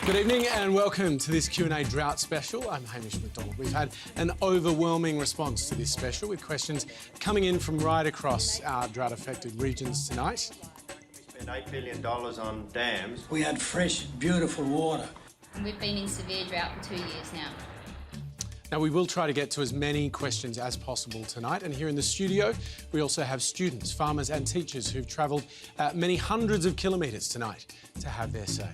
Good evening and welcome to this Q&A Drought special. I'm Hamish McDonald. We've had an overwhelming response to this special with questions coming in from right across our drought-affected regions tonight. We spent $8 billion on dams. We had fresh, beautiful water. And we've been in severe drought for 2 years now. Now, we will try to get to as many questions as possible tonight. And here in the studio, we also have students, farmers and teachers who've travelled many hundreds of kilometres tonight to have their say.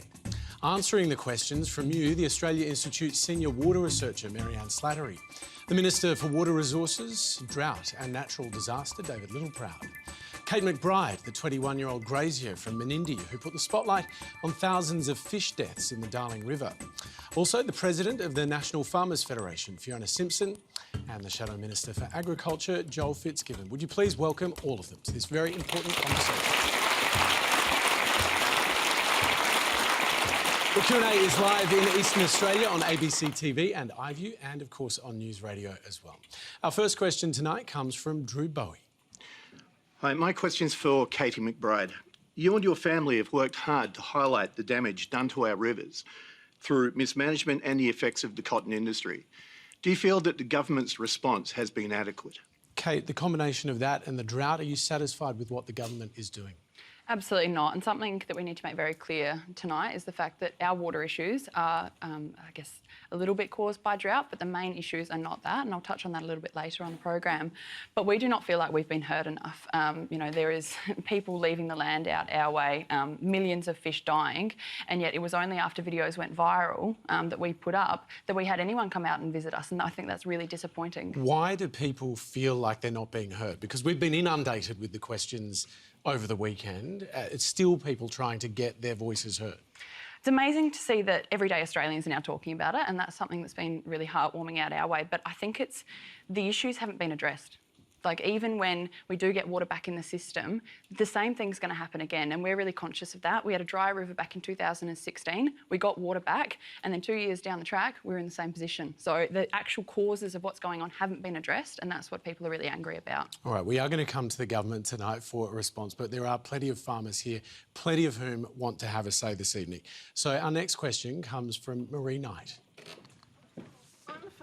Answering the questions from you, the Australia Institute's senior water researcher, Maryanne Slattery, the Minister for Water Resources, Drought and Natural Disaster, David Littleproud, Kate McBride, the 21-year-old Grazier from Menindee, who put the spotlight on thousands of fish deaths in the Darling River. Also, the President of the National Farmers Federation, Fiona Simson, and the Shadow Minister for Agriculture, Joel Fitzgibbon. Would you please welcome all of them to this very important conversation? The Q&A is live in Eastern Australia on ABC TV and iView, and of course on News Radio as well. Our first question tonight comes from Drew Bowie. Hi, my question's for Katie McBride. You and your family have worked hard to highlight the damage done to our rivers through mismanagement and the effects of the cotton industry. Do you feel that the government's response has been adequate? Kate, the combination of that and the drought, are you satisfied with what the government is doing? Absolutely not. And something that we need to make very clear tonight is the fact that our water issues are, I guess, a little bit caused by drought, but the main issues are not that. And I'll touch on that a little bit later on the program. But we do not feel like we've been heard enough. You know, there is people leaving the land out our way, millions of fish dying, and yet it was only after videos went viral that we put up that we had anyone come out and visit us. And I think that's really disappointing. Why do people feel like they're not being heard? Because we've been inundated with the questions over the weekend. It's still people trying to get their voices heard. It's amazing to see that everyday Australians are now talking about it, and that's something that's been really heartwarming out our way. But I think it's the issues haven't been addressed. Like, even when we do get water back in the system, the same thing's going to happen again, and we're really conscious of that. We had a dry river back in 2016, we got water back, and then 2 years down the track, we're in the same position. So the actual causes of what's going on haven't been addressed, and that's what people are really angry about. All right, we are going to come to the government tonight for a response, but there are plenty of farmers here, plenty of whom want to have a say this evening. So our next question comes from Marie Knight.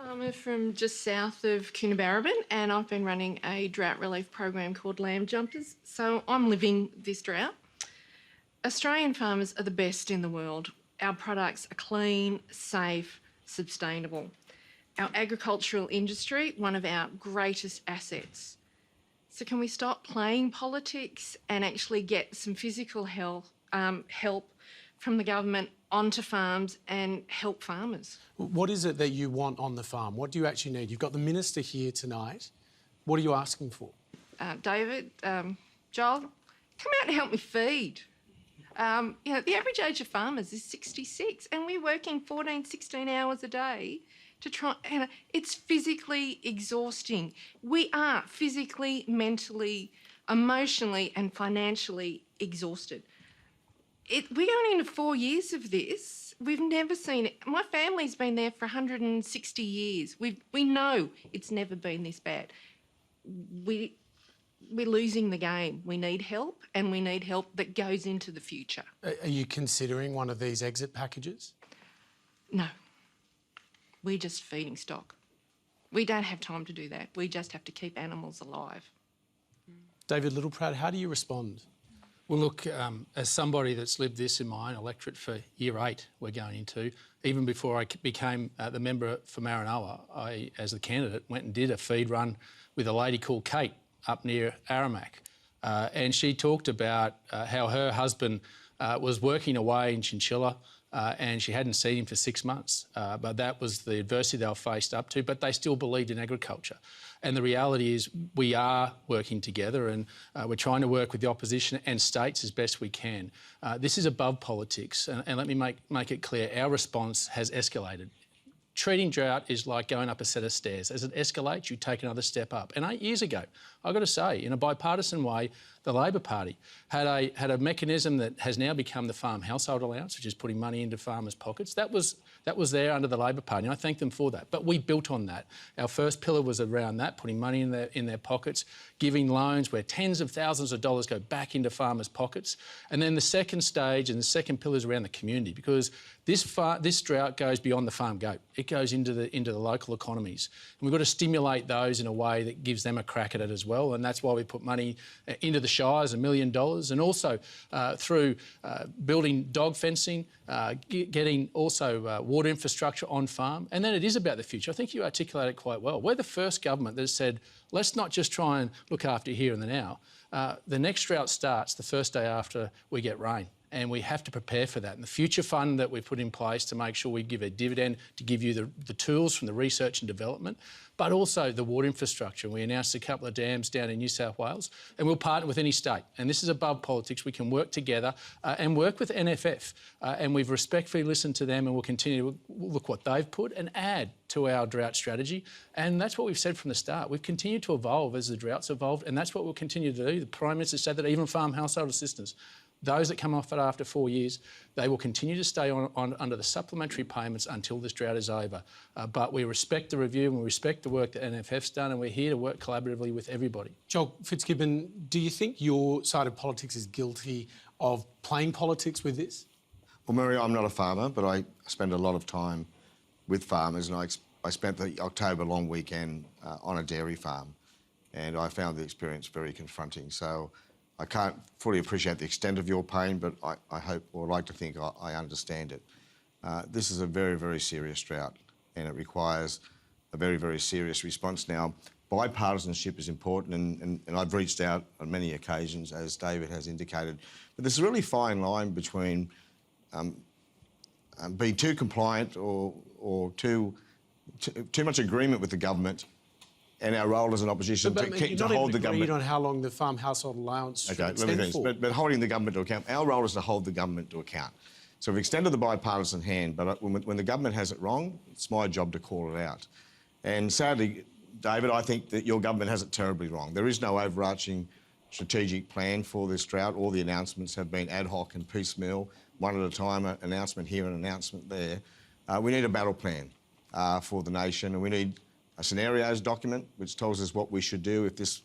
I'm from just south of Coonabarabran, and I've been running a drought relief program called Lamb Jumpers, so I'm living this drought. Australian farmers are the best in the world. Our products are clean, safe, sustainable. Our agricultural industry, one of our greatest assets. So can we stop playing politics and actually get some physical help from the government onto farms and help farmers? What is it that you want on the farm? What do you actually need? You've got the Minister here tonight. What are you asking for? David, Joel, come out and help me feed. You know, the average age of farmers is 66, and we're working 14, 16 hours a day to try, and it's physically exhausting. We are physically, mentally, emotionally and financially exhausted. We're going into 4 years of this. We've never seen it. My family's been there for 160 years. We know it's never been this bad. We're losing the game. We need help, and we need help that goes into the future. Are you considering one of these exit packages? No. We're just feeding stock. We don't have time to do that. We just have to keep animals alive. David Littleproud, how do you respond? Well, look, as somebody that's lived this in my own electorate for year 8 we're going into, even before I became the member for Maryanne, I, as the candidate, went and did a feed run with a lady called Kate up near Aramac. And she talked about how her husband was working away in Chinchilla and she hadn't seen him for 6 months. But that was the adversity they were faced up to, but they still believed in agriculture. And the reality is we are working together, and we're trying to work with the opposition and states as best we can. This is above politics, and let me make it clear, our response has escalated. Treating drought is like going up a set of stairs. As it escalates, you take another step up. And 8 years ago, I've got to say, in a bipartisan way, the Labor Party had a mechanism that has now become the Farm Household Allowance, which is putting money into farmers' pockets. That was there under the Labor Party, and I thank them for that. But we built on that. Our first pillar was around that, putting money in their pockets, giving loans where tens of thousands of dollars go back into farmers' pockets. And then the second stage and the second pillar is around the community, because this drought goes beyond the farm gate. It goes into the local economies. And we've got to stimulate those in a way that gives them a crack at it as well. And that's why we put money into the shires, $1 million, and also through building dog fencing, getting also water infrastructure on farm. And then it is about the future. I think you articulate it quite well. We're the first government that said, let's not just try and look after here and the now. The next drought starts the first day after we get rain. And we have to prepare for that. And the future fund that we've put in place to make sure we give a dividend, to give you the tools from the research and development, but also the water infrastructure. We announced a couple of dams down in New South Wales, and we'll partner with any state. And this is above politics. We can work together and work with NFF. And we've respectfully listened to them, and we'll continue to look what they've put and add to our drought strategy. And that's what we've said from the start. We've continued to evolve as the droughts evolved, and that's what we'll continue to do. The Prime Minister said that even farm household assistance, those that come off it after 4 years, they will continue to stay on under the supplementary payments until this drought is over. But we respect the review and we respect the work that NFF's done, and we're here to work collaboratively with everybody. Joel Fitzgibbon, do you think your side of politics is guilty of playing politics with this? Well, Mary, I'm not a farmer, but I spend a lot of time with farmers, and I spent the October long weekend on a dairy farm, and I found the experience very confronting. So I can't fully appreciate the extent of your pain, but I hope, or like to think, I understand it. This is a very, very serious drought, and it requires a very, very serious response. Now, bipartisanship is important, and I've reached out on many occasions, as David has indicated, but there's a really fine line between being too compliant or too much agreement with the government and our role as an opposition to hold the government. On how long the farm household allowance should extend for. But holding the government to account. Our role is to hold the government to account. So we've extended the bipartisan hand, but when the government has it wrong, it's my job to call it out. And sadly, David, I think that your government has it terribly wrong. There is no overarching strategic plan for this drought. All the announcements have been ad hoc and piecemeal, one at a time, an announcement here, an announcement there. We need a battle plan for the nation, and we need a scenarios document which tells us what we should do if this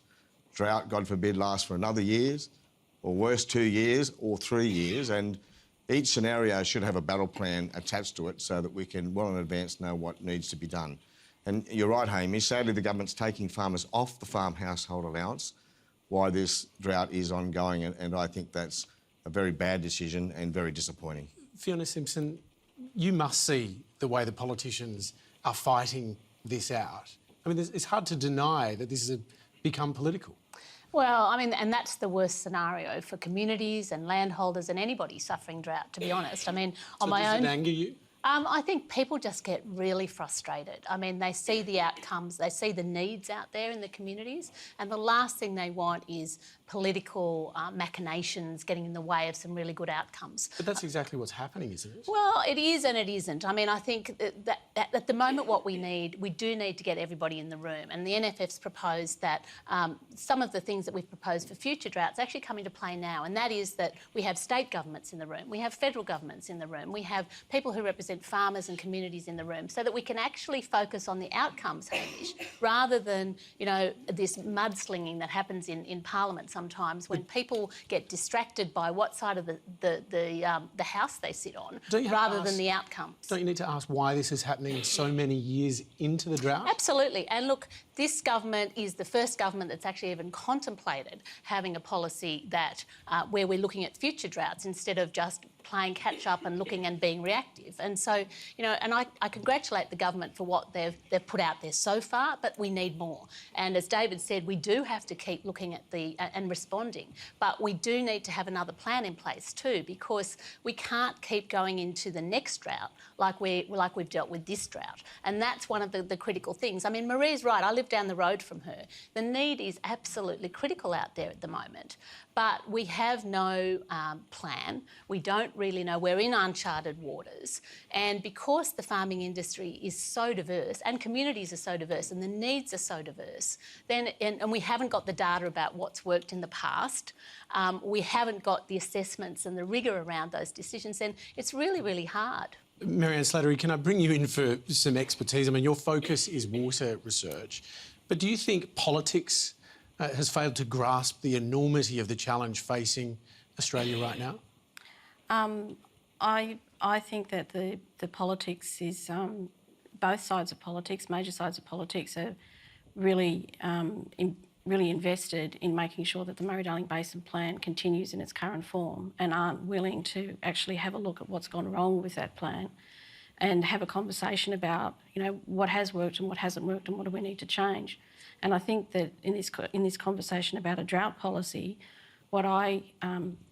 drought, God forbid, lasts for another years, or worse, 2 years or 3 years. And each scenario should have a battle plan attached to it so that we can well in advance know what needs to be done. And you're right, Hamish, sadly the government's taking farmers off the farm household allowance while this drought is ongoing, and I think that's a very bad decision and very disappointing. Fiona Simson, you must see the way the politicians are fighting this out. I mean, it's hard to deny that this has become political. Well, I mean, and that's the worst scenario for communities and landholders and anybody suffering drought, to be honest. I mean, on my own... Does it anger you? I think people just get really frustrated. I mean, they see the outcomes, they see the needs out there in the communities, and the last thing they want is political machinations getting in the way of some really good outcomes. But that's exactly what's happening, isn't it? Well, it is and it isn't. I mean, I think that at the moment what we do need to get everybody in the room, and the NFF's proposed that some of the things that we've proposed for future droughts actually come into play now, and that is that we have state governments in the room, we have federal governments in the room, we have people who represent farmers and communities in the room, so that we can actually focus on the outcomes, Hamish, rather than, you know, this mudslinging that happens in Parliament sometimes when people get distracted by what side of the house they sit on, rather than the outcomes. Don't you need to ask why this is happening so many years into the drought? Absolutely. And look, this government is the first government that's actually even contemplated having a policy that where we're looking at future droughts instead of just playing catch up and looking and being reactive. And so, you know, and I congratulate the government for what they've put out there so far, but we need more. And as David said, we do have to keep looking at and responding, but we do need to have another plan in place too, because we can't keep going into the next drought like we've dealt with this drought. And that's one of the critical things. I mean, Marie's right. I live down the road from her. The need is absolutely critical out there at the moment, but we have no plan. We don't really know. We're in uncharted waters. And because the farming industry is so diverse and communities are so diverse and the needs are so diverse, then and we haven't got the data about what's worked in the past, we haven't got the assessments and the rigour around those decisions, then it's really, really hard. Maryanne Slattery, can I bring you in for some expertise? I mean, your focus is water research, but do you think politics has failed to grasp the enormity of the challenge facing Australia right now? I think that the politics is both sides of politics, major sides of politics, are really really invested in making sure that the Murray-Darling Basin Plan continues in its current form and aren't willing to actually have a look at what's gone wrong with that plan and have a conversation about, you know, what has worked and what hasn't worked and what do we need to change. And I think that in this conversation about a drought policy, what I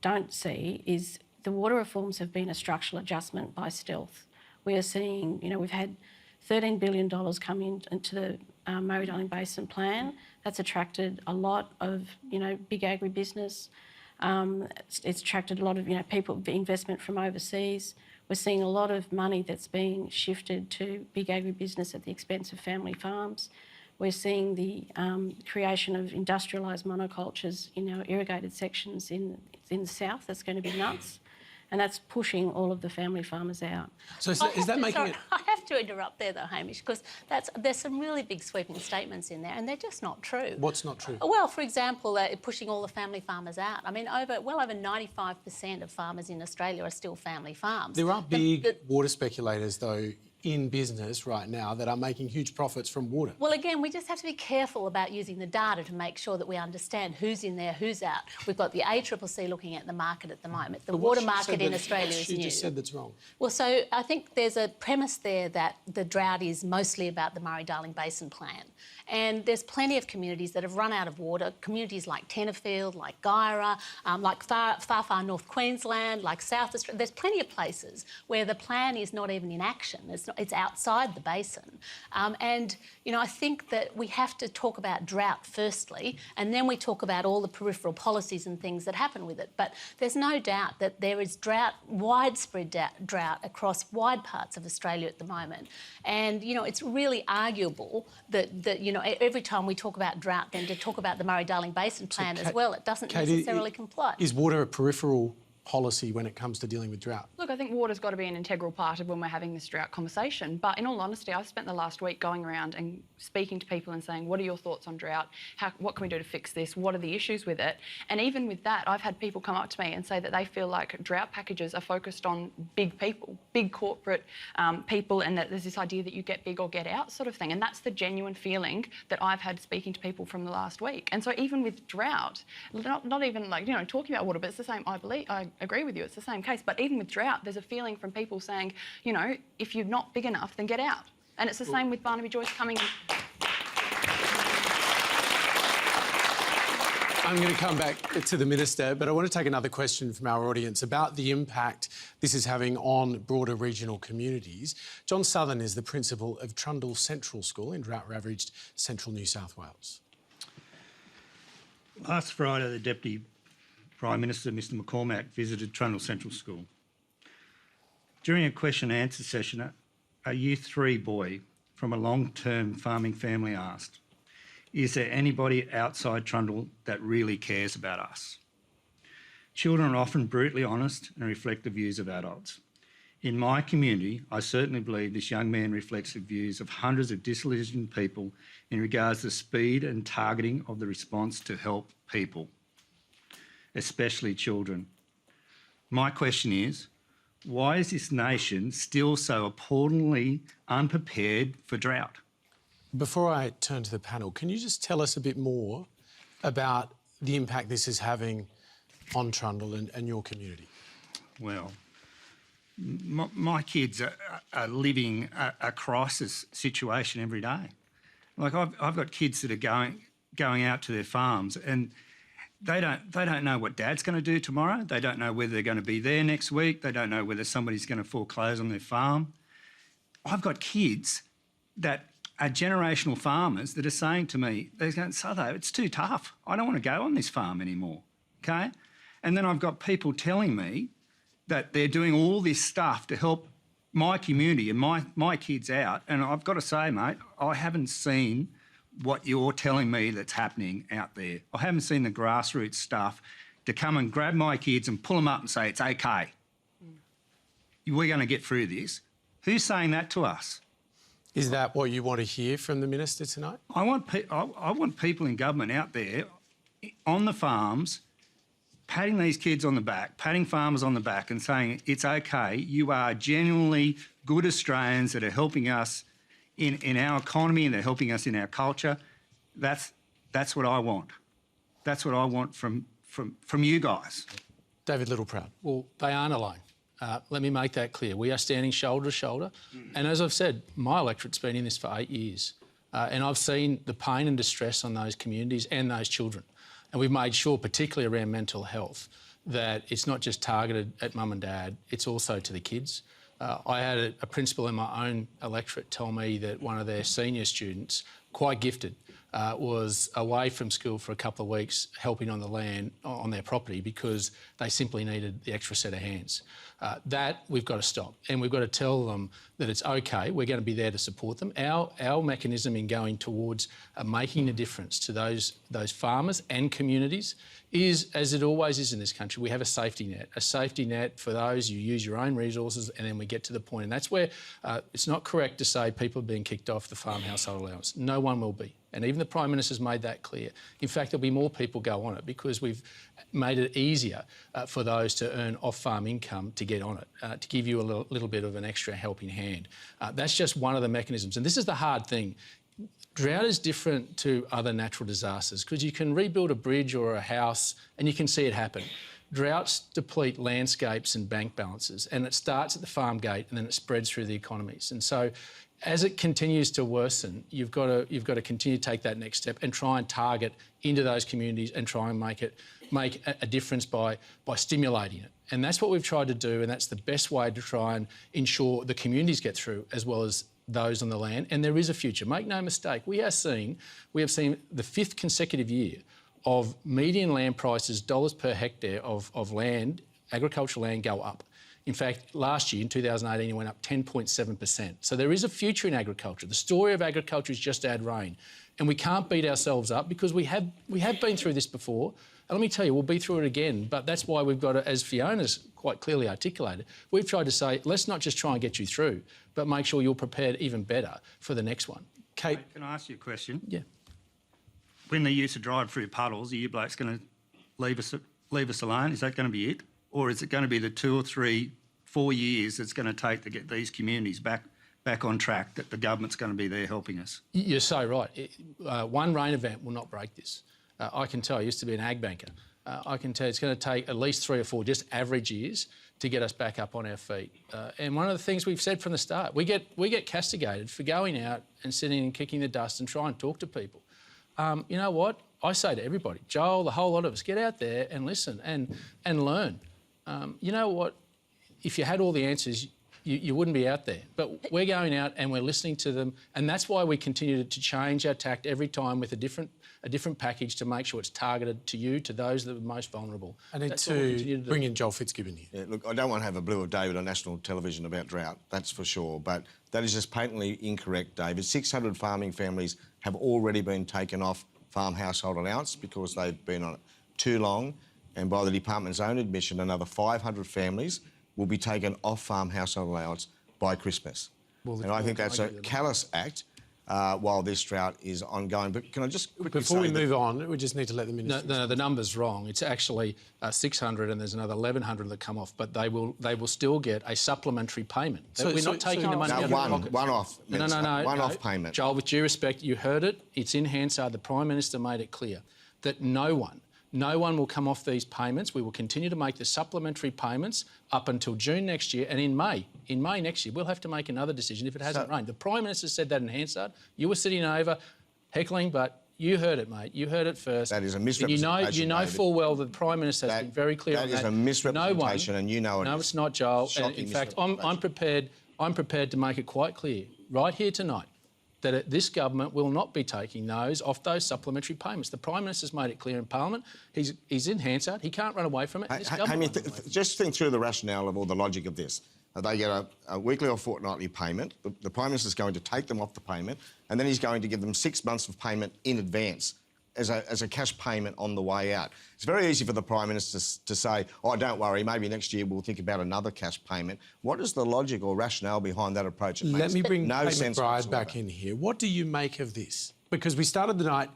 don't see is the water reforms have been a structural adjustment by stealth. We are seeing, you know, we've had $13 billion come into the Murray-Darling Basin Plan. That's attracted a lot of, you know, big agribusiness. It's attracted a lot of, you know, people, investment from overseas. We're seeing a lot of money that's being shifted to big agribusiness at the expense of family farms. We're seeing the creation of industrialised monocultures in our irrigated sections in the south. That's going to be nuts. And that's pushing all of the family farmers out. So is that making it... I have to interrupt there though, Hamish, because there's some really big sweeping statements in there and they're just not true. What's not true? Well, for example, pushing all the family farmers out. I mean, well over 95% of farmers in Australia are still family farms. There are big water speculators, though, in business right now that are making huge profits from water. Well, again, we just have to be careful about using the data to make sure that we understand who's in there, who's out. We've got the ACCC looking at the market at the moment. The water market in Australia is new. She just said that's wrong. Well, so I think there's a premise there that the drought is mostly about the Murray-Darling Basin Plan. And there's plenty of communities that have run out of water, communities like Tenterfield, like Guyra, like far north Queensland, like South Australia. There's plenty of places where the plan is not even in action. It's outside the basin. And, you know, I think that we have to talk about drought firstly, and then we talk about all the peripheral policies and things that happen with it. But there's no doubt that there is widespread drought across wide parts of Australia at the moment. And, you know, it's really arguable that you know, every time we talk about drought, then to talk about the Murray-Darling Basin Plan as well, it doesn't necessarily comply. Is water a peripheral policy when it comes to dealing with drought? Look, I think water's got to be an integral part of when we're having this drought conversation. But in all honesty, I've spent the last week going around and speaking to people and saying, what are your thoughts on drought? What can we do to fix this? What are the issues with it? And even with that, I've had people come up to me and say that they feel like drought packages are focused on big people, big corporate people, and that there's this idea that you get big or get out sort of thing. And that's the genuine feeling that I've had speaking to people from the last week. And so even with drought, not even like, you know, talking about water, but it's the same, I agree with you, it's the same case. But even with drought, there's a feeling from people saying, you know, if you're not big enough, then get out. And it's the same with Barnaby Joyce coming in. I'm going to come back to the Minister, but I want to take another question from our audience about the impact this is having on broader regional communities. John Southern is the principal of Trundle Central School in drought-ravaged central New South Wales. Last Friday, the Deputy Prime Minister, Mr McCormack, visited Trundle Central School. During a question and answer session, a Year 3 boy from a long-term farming family asked, is there anybody outside Trundle that really cares about us? Children are often brutally honest and reflect the views of adults. In my community, I certainly believe this young man reflects the views of hundreds of disillusioned people in regards to the speed and targeting of the response to help people, especially children. My question is, why is this nation still so appallingly unprepared for drought? Before I turn to the panel, can you just tell us a bit more about the impact this is having on Trundle and your community? Well, my kids are living a crisis situation every day. Like I've got kids that are going out to their farms and they don't know what Dad's going to do tomorrow. They don't know whether they're going to be there next week. They don't know whether somebody's going to foreclose on their farm. I've got kids that are generational farmers that are saying to me, they're going, Sutho, it's too tough. I don't want to go on this farm anymore, okay? And then I've got people telling me that they're doing all this stuff to help my community and my kids out. And I've got to say, mate, I haven't seen what you're telling me that's happening out there. I haven't seen the grassroots stuff to come and grab my kids and pull them up and say, it's okay. We're going to get through this. Who's saying that to us? Is that what you want to hear from the Minister tonight? I want people in government out there on the farms patting these kids on the back, patting farmers on the back and saying, it's okay, you are genuinely good Australians that are helping us in our economy and they're helping us in our culture. That's what I want. That's what I want from you guys. David Littleproud. Well, they aren't alone. Let me make that clear. We are standing shoulder to shoulder. And as I've said, my electorate's been in this for 8 years. And I've seen the pain and distress on those communities and those children. And we've made sure, particularly around mental health, that it's not just targeted at mum and dad, it's also to the kids. I had a principal in my own electorate tell me that one of their senior students, quite gifted, was away from school for a couple of weeks helping on the land, on their property, because they simply needed the extra set of hands. That we've got to stop, and we've got to tell them that it's okay, we're going to be there to support them. Our mechanism in going towards making a difference to those farmers and communities is, as it always is in this country, we have a safety net for those. You use your own resources and then we get to the point. And that's where it's not correct to say people are being kicked off the farm household allowance. No one will be. And even the Prime Minister's made that clear. In fact, there'll be more people go on it because we've made it easier for those to earn off-farm income to get on it, to give you a little bit of an extra helping hand. That's just one of the mechanisms. And this is the hard thing. Drought is different to other natural disasters because you can rebuild a bridge or a house and you can see it happen. Droughts deplete landscapes and bank balances, and it starts at the farm gate and then it spreads through the economies. And so as it continues to worsen, you've got to continue to take that next step and try and target into those communities and try and make a difference by stimulating it. And that's what we've tried to do, and that's the best way to try and ensure the communities get through as well as those on the land. And there is a future. Make no mistake, we have seen the 5th consecutive year of median land prices, dollars per hectare of land, agricultural land, go up. In fact, last year, in 2018, it went up 10.7%. So there is a future in agriculture. The story of agriculture is just add rain. And we can't beat ourselves up because we have been through this before. And let me tell you, we'll be through it again. But that's why we've got to, as Fiona's quite clearly articulated, we've tried to say, let's not just try and get you through, but make sure you're prepared even better for the next one. Kate? Can I ask you a question? Yeah. When they used to drive through puddles, are you blokes going to leave us alone? Is that going to be it? Or is it going to be the 2 or 3, 4 years it's going to take to get these communities back on track, that the government's going to be there helping us? You're so right. One rain event will not break this. I can tell, I used to be an ag banker. I can tell it's going to take at least 3 or 4 just average years to get us back up on our feet. And one of the things we've said from the start, we get castigated for going out and sitting and kicking the dust and trying to talk to people. You know what? I say to everybody, Joel, the whole lot of us, get out there and listen and learn. You know what? If you had all the answers, you wouldn't be out there. But we're going out and we're listening to them, and that's why we continue to change our tact every time with a different package to make sure it's targeted to you, to those that are most vulnerable. I need to bring in Joel Fitzgibbon here. Yeah, look, I don't want to have a blue of David on national television about drought, that's for sure, but that is just patently incorrect, David. 600 farming families have already been taken off farm household allowance because they've been on it too long, and by the department's own admission, another 500 families will be taken off farm household allowance by Christmas. And I think that's a callous act while this drought is ongoing. But can I just quickly Before we move on, we just need to let the Minister... No, the number's wrong. It's actually 600 and there's another 1,100 that come off, but they will still get a supplementary payment. We're not taking the money out of their pockets. One-off. No. One-off payment. Joel, with due respect, you heard it. It's in Hansard. The Prime Minister made it clear that no one will come off these payments. We will continue to make the supplementary payments up until June next year, and in May next year, we'll have to make another decision if it hasn't rained. The Prime Minister said that in Hansard. You were sitting over heckling, but you heard it, mate. You heard it first. That is a misrepresentation, You know David. full well that the Prime Minister has been very clear on that. That is a misrepresentation, and you know it is. No, it's not, Joel. And in fact, I'm prepared to make it quite clear right here tonight that this government will not be taking those off those supplementary payments. The Prime Minister's made it clear in Parliament. He's in Hansard. He can't run away from it. Just think through the rationale of all the logic of this. They get a weekly or fortnightly payment. The Prime Minister's going to take them off the payment, and then he's going to give them 6 months of payment in advance as a cash payment on the way out. It's very easy for the Prime Minister to say, oh, don't worry, maybe next year we'll think about another cash payment. What is the logic or rationale behind that approach? Let me bring no Kate sense McBride whatsoever. back in here. What do you make of this? Because we started the night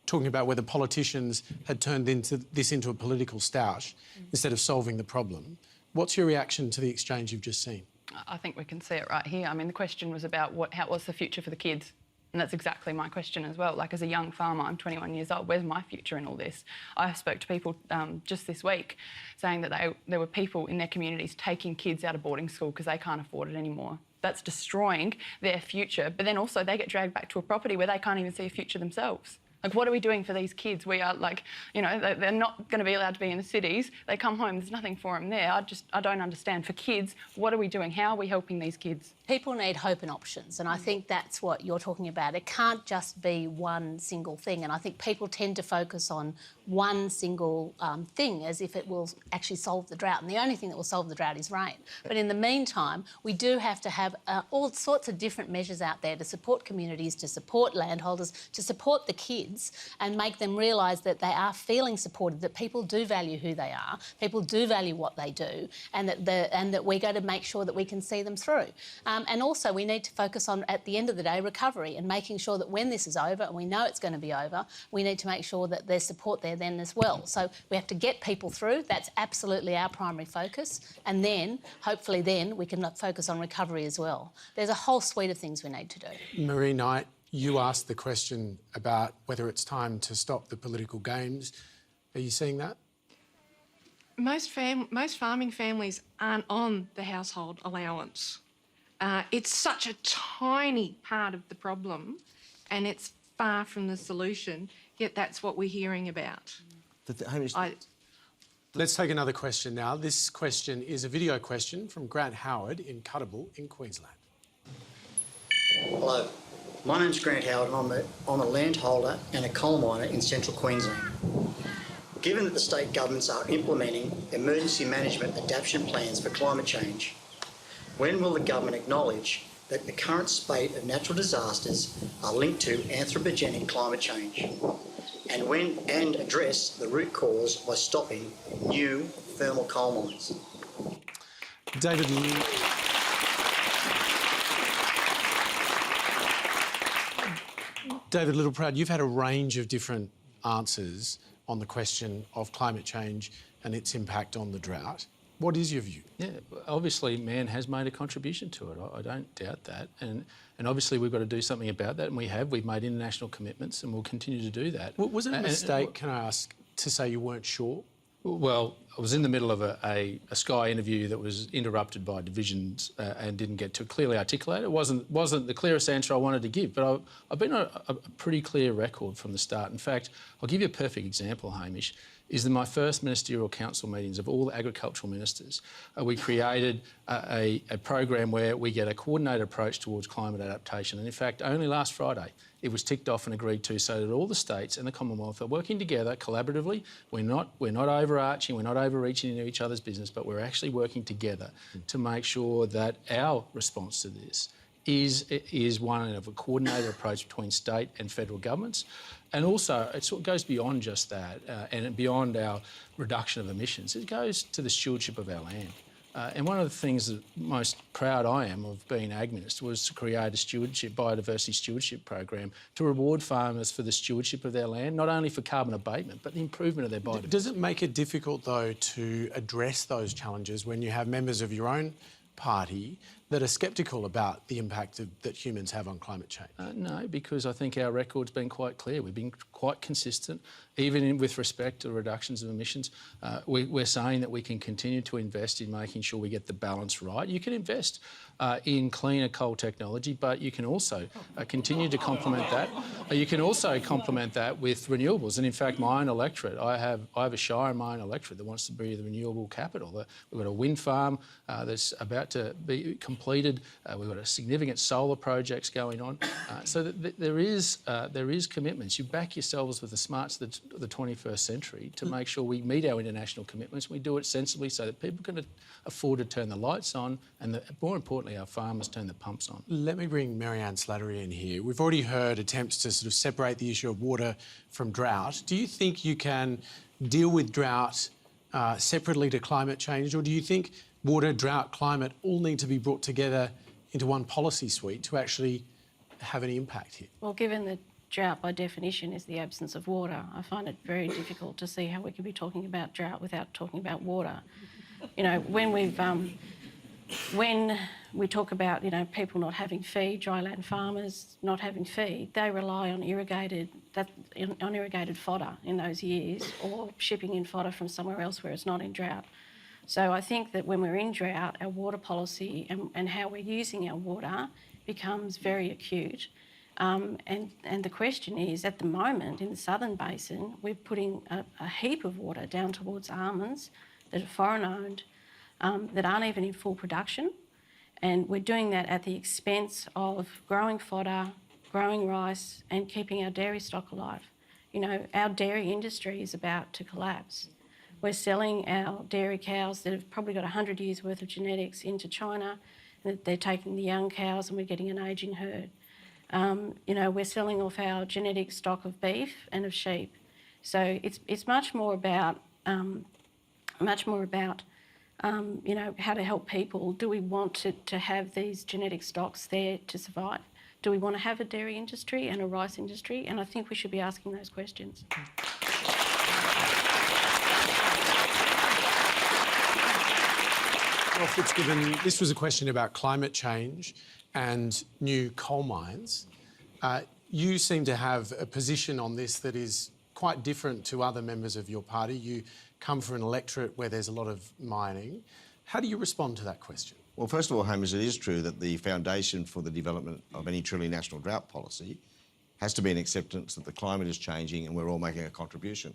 talking about whether politicians had turned this into a political stoush instead of solving the problem. What's your reaction to the exchange you've just seen? I think we can see it right here. I mean, the question was about what's the future for the kids? And that's exactly my question as well. Like, as a young farmer, I'm 21 years old, where's my future in all this? I spoke to people just this week saying that there were people in their communities taking kids out of boarding school because they can't afford it anymore. That's destroying their future. But then also they get dragged back to a property where they can't even see a future themselves. Like, what are we doing for these kids? We are, like, you know, they're not going to be allowed to be in the cities. They come home, there's nothing for them there. I don't understand. For kids, what are we doing? How are we helping these kids? People need hope and options, and I think that's what you're talking about. It can't just be one single thing, and I think people tend to focus on one single thing as if it will actually solve the drought, and the only thing that will solve the drought is rain. But in the meantime, we do have to have all sorts of different measures out there to support communities, to support landholders, to support the kids, and make them realise that they are feeling supported, that people do value who they are, people do value what they do, and that we're going to make sure that we can see them through. And also we need to focus on, at the end of the day, recovery and making sure that when this is over, and we know it's going to be over, we need to make sure that there's support there then as well. So we have to get people through. That's absolutely our primary focus. And then, hopefully then, we can focus on recovery as well. There's a whole suite of things we need to do. Marie Knight, you asked the question about whether it's time to stop the political games. Are you seeing that? Most farming families aren't on the household allowance. It's such a tiny part of the problem, and it's far from the solution, yet that's what we're hearing about. Hamish, Let's take another question now. This question is a video question from Grant Howard in Cuttable in Queensland. Hello, my name's Grant Howard and I'm a landholder and a coal miner in central Queensland. Given that the state governments are implementing emergency management adaptation plans for climate change, when will the government acknowledge that the current spate of natural disasters are linked to anthropogenic climate change, and address the root cause by stopping new thermal coal mines? David Littleproud, you've had a range of different answers on the question of climate change and its impact on the drought. What is your view? Yeah, obviously man has made a contribution to it. I don't doubt that. And obviously we've got to do something about that, and we have. We've made international commitments and we'll continue to do that. Was it a mistake, can I ask, to say you weren't sure? Well, I was in the middle of a Sky interview that was interrupted by divisions and didn't get to clearly articulate. It wasn't the clearest answer I wanted to give, but I've been on a pretty clear record from the start. In fact, I'll give you a perfect example, Hamish. Is in my first ministerial council meetings of all the agricultural ministers, we created a program where we get a coordinated approach towards climate adaptation. And in fact, only last Friday, it was ticked off and agreed to, so that all the states and the Commonwealth are working together collaboratively. We're not overarching, we're not overreaching into each other's business, but we're actually working together to make sure that our response to this is one of a coordinated approach between state and federal governments. And also, it sort of goes beyond just that and beyond our reduction of emissions. It goes to the stewardship of our land. And one of the things that most proud I am of being ag minister was to create a biodiversity stewardship program to reward farmers for the stewardship of their land, not only for carbon abatement, but the improvement of their biodiversity. Does it make it difficult, though, to address those challenges when you have members of your own party that are sceptical about the impact that humans have on climate change? No, because I think our record's been quite clear. We've been quite consistent, even with respect to reductions of emissions. We're saying that we can continue to invest in making sure we get the balance right. You can invest in cleaner coal technology, but you can also continue to complement that. You can also complement that with renewables. And in fact, my own electorate, I have a shire in my own electorate that wants to be the renewable capital. We've got a wind farm that's about to be completed completed. We've got a significant solar projects going on. So that there is commitments. You back yourselves with the smarts of the 21st century to make sure we meet our international commitments. We do it sensibly so that people can afford to turn the lights on and, more importantly, our farmers turn the pumps on. Let me bring Maryanne Slattery in here. We've already heard attempts to sort of separate the issue of water from drought. Do you think you can deal with drought separately to climate change, or do you think water, drought, climate all need to be brought together into one policy suite to actually have any impact here? Well, given that drought by definition is the absence of water, I find it very difficult to see how we can be talking about drought without talking about water. You know, when we talk about, you know, people not having feed, dryland farmers not having feed, they rely on irrigated fodder in those years, or shipping in fodder from somewhere else where it's not in drought. So I think that when we're in drought, our water policy and how we're using our water becomes very acute. And the question is, at the moment in the Southern Basin, we're putting a heap of water down towards almonds that are foreign owned, that aren't even in full production. And we're doing that at the expense of growing fodder, growing rice and keeping our dairy stock alive. You know, our dairy industry is about to collapse. We're selling our dairy cows that have probably got 100 years worth of genetics into China, and they're taking the young cows and we're getting an ageing herd. You know, we're selling off our genetic stock of beef and of sheep. So it's much more about you know, how to help people. Do we want to have these genetic stocks there to survive? Do we want to have a dairy industry and a rice industry? And I think we should be asking those questions. Well, Fitzgibbon, this was a question about climate change and new coal mines. You seem to have a position on this that is quite different to other members of your party. You come from an electorate where there's a lot of mining. How do you respond to that question? Well, first of all, Hamish, it is true that the foundation for the development of any truly national drought policy has to be an acceptance that the climate is changing and we're all making a contribution.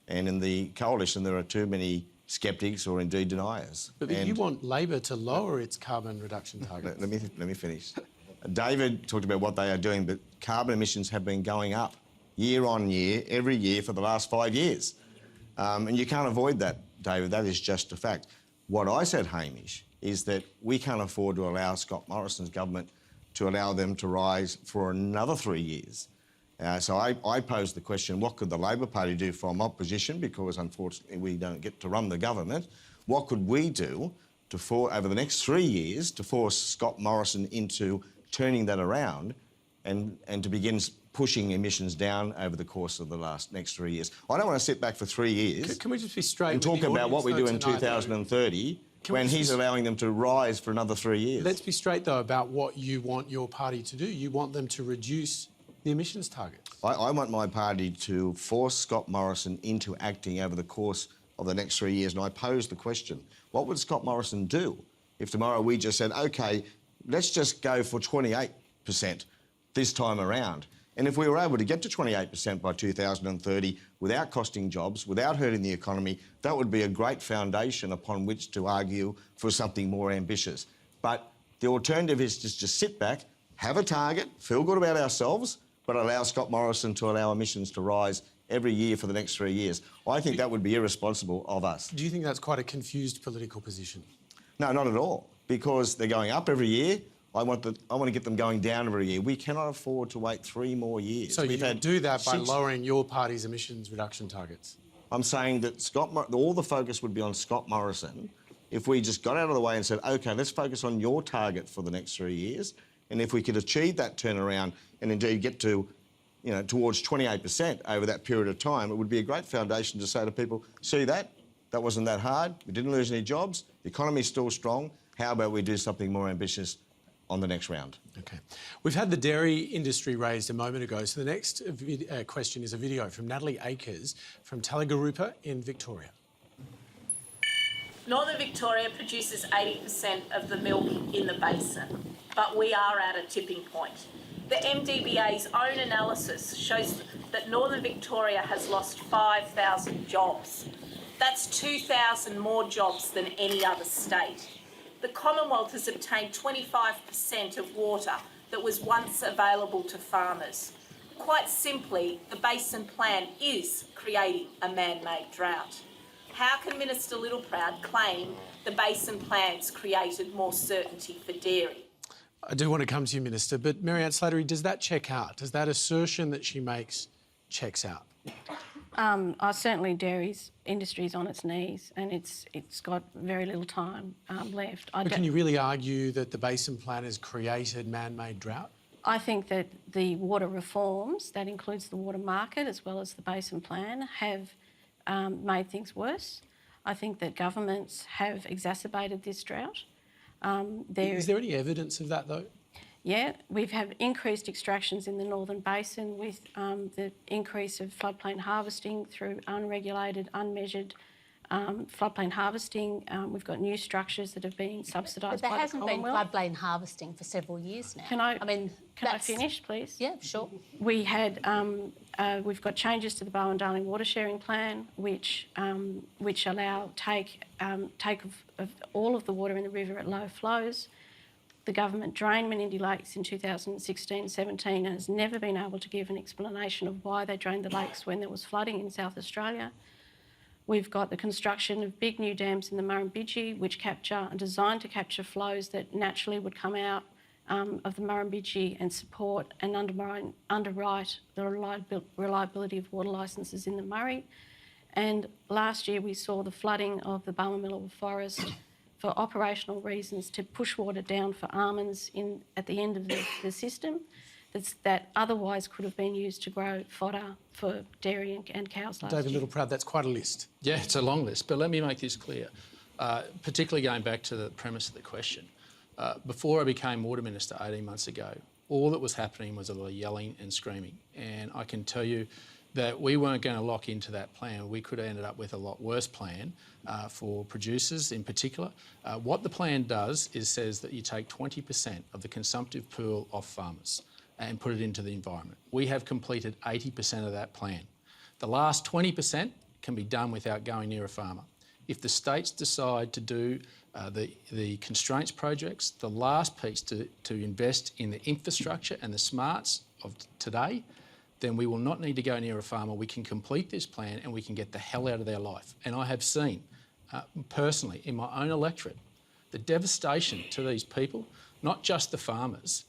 And in the coalition, there are too many sceptics or indeed deniers. But you want Labor to lower its carbon reduction targets. Let me finish. David talked about what they are doing, but carbon emissions have been going up year on year, every year for the last 5 years. And you can't avoid that, David. That is just a fact. What I said, Hamish, is that we can't afford to allow Scott Morrison's government to allow them to rise for another 3 years. So I posed the question, what could the Labor Party do from opposition, because unfortunately we don't get to run the government? What could we do over the next 3 years to force Scott Morrison into turning that around and to begin pushing emissions down over the course of the next 3 years? I don't want to sit back for 3 years. Can we just be straight and talk about what we do in 2030 when he's allowing them to rise for another 3 years? Let's be straight, though, about what you want your party to do. You want them to reduce the emissions targets. I want my party to force Scott Morrison into acting over the course of the next 3 years. And I posed the question, what would Scott Morrison do if tomorrow we just said, OK, let's just go for 28% this time around? And if we were able to get to 28% by 2030 without costing jobs, without hurting the economy, that would be a great foundation upon which to argue for something more ambitious. But the alternative is to just sit back, have a target, feel good about ourselves, but allow Scott Morrison to allow emissions to rise every year for the next 3 years. I think that would be irresponsible of us. Do you think that's quite a confused political position? No, not at all, because they're going up every year. I want to get them going down every year. We cannot afford to wait 3 more years. So you can do that by lowering your party's emissions reduction targets? I'm saying that all the focus would be on Scott Morrison if we just got out of the way and said, OK, let's focus on your target for the next 3 years. And if we could achieve that turnaround and indeed get to, you know, towards 28% over that period of time, it would be a great foundation to say to people, see that? That wasn't that hard. We didn't lose any jobs. The economy's still strong. How about we do something more ambitious on the next round? OK. We've had the dairy industry raised a moment ago, so the next question is a video from Natalie Akers from Talagarupa in Victoria. Northern Victoria produces 80% of the milk in the basin, but we are at a tipping point. The MDBA's own analysis shows that Northern Victoria has lost 5,000 jobs. That's 2,000 more jobs than any other state. the Commonwealth has obtained 25% of water that was once available to farmers. Quite simply, the Basin Plan is creating a man-made drought. How can Minister Littleproud claim the Basin Plan's created more certainty for dairy? I do want to come to you, Minister, but Maryanne Slattery, does that check out? Does that assertion that she makes checks out? Certainly dairy industry's on its knees and it's got very little time left. But can you really argue that the Basin Plan has created man-made drought? I think that the water reforms, that includes the water market as well as the Basin Plan, have made things worse. I think that governments have exacerbated this drought. Is there any evidence of that, though? Yeah, we've had increased extractions in the Northern Basin with the increase of floodplain harvesting through unregulated, unmeasured floodplain harvesting. We've got new structures that have been subsidised by the But there hasn't been Commonwealth. floodplain harvesting for several years now. Can I finish, please? Yeah, sure. We had we've got changes to the Bowen Darling water sharing plan, which allow take of all of the water in the river at low flows. The government drained Menindee Lakes in 2016-17 and has never been able to give an explanation of why they drained the lakes when there was flooding in South Australia. We've got the construction of big new dams in the Murrumbidgee, which are designed to capture flows that naturally would come out of the Murrumbidgee and support and underwrite the reliability of water licences in the Murray. And last year we saw the flooding of the Bumamilla Forest for operational reasons to push water down for almonds at the end of the system that otherwise could have been used to grow fodder for dairy and cows last David year. Littleproud, that's quite a list. Yeah, it's a long list, but let me make this clear, particularly going back to the premise of the question. Before I became Water Minister 18 months ago, all that was happening was a lot of yelling and screaming. And I can tell you that we weren't going to lock into that plan. We could have ended up with a lot worse plan for producers in particular. What the plan does is says that you take 20% of the consumptive pool off farmers and put it into the environment. We have completed 80% of that plan. The last 20% can be done without going near a farmer. If the states decide to do the constraints projects, the last piece to invest in the infrastructure and the smarts of today, then we will not need to go near a farmer. We can complete this plan and we can get the hell out of their life. And I have seen personally in my own electorate the devastation to these people, not just the farmers,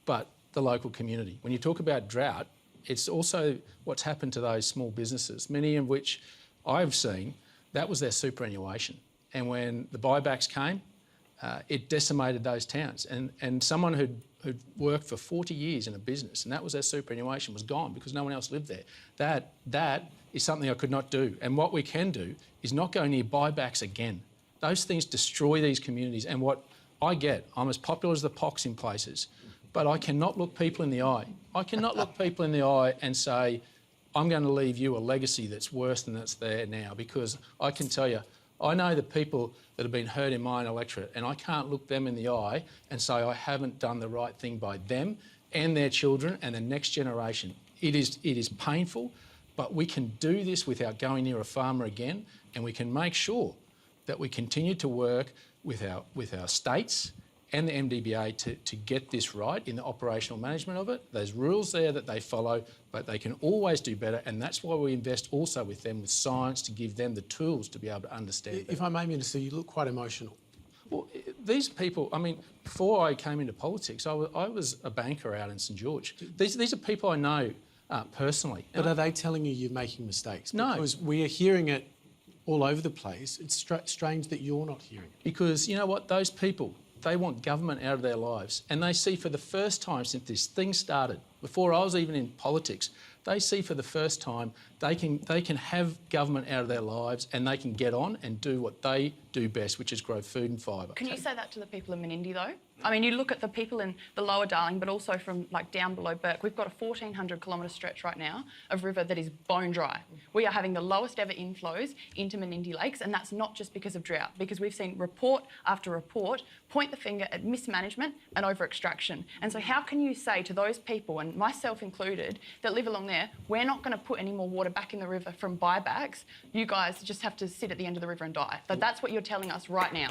but the local community. When you talk about drought, it's also what's happened to those small businesses, many of which I've seen, that was their superannuation. And when the buybacks came, it decimated those towns. And someone who'd worked for 40 years in a business, and that was their superannuation, was gone because no one else lived there. That is something I could not do. And what we can do is not go near buybacks again. Those things destroy these communities. And what I get, I'm as popular as the pox in places, but I cannot look people in the eye. I cannot look people in the eye and say, I'm going to leave you a legacy that's worse than that's there now, because I can tell you, I know the people that have been hurt in my own electorate, and I can't look them in the eye and say I haven't done the right thing by them and their children and the next generation. It is painful, but we can do this without going near a farmer again, and we can make sure that we continue to work with our states and the MDBA to get this right in the operational management of it. There's rules there that they follow, but they can always do better, and that's why we invest also with them with science to give them the tools to be able to understand. If I may, Minister, you look quite emotional. Well, these people, I mean, before I came into politics, I was a banker out in St George. These are people I know personally. But are they telling you you're making mistakes? No. Because we are hearing it all over the place. It's strange that you're not hearing it. Because you know what? Those people, they want government out of their lives, and they see for the first time since this thing started, before I was even in politics, they see for the first time they can have government out of their lives and they can get on and do what they do best, which is grow food and fibre. Can you say that to the people in Menindee though? I mean, you look at the people in the lower Darling, but also from like down below Burke. We've got a 1,400 kilometre stretch right now of river that is bone dry. We are having the lowest ever inflows into Menindee Lakes, and that's not just because of drought, because we've seen report after report point the finger at mismanagement and over-extraction. And so how can you say to those people, and myself included, that live along there, we're not going to put any more water back in the river from buybacks, you guys just have to sit at the end of the river and die. But that's what you're telling us right now.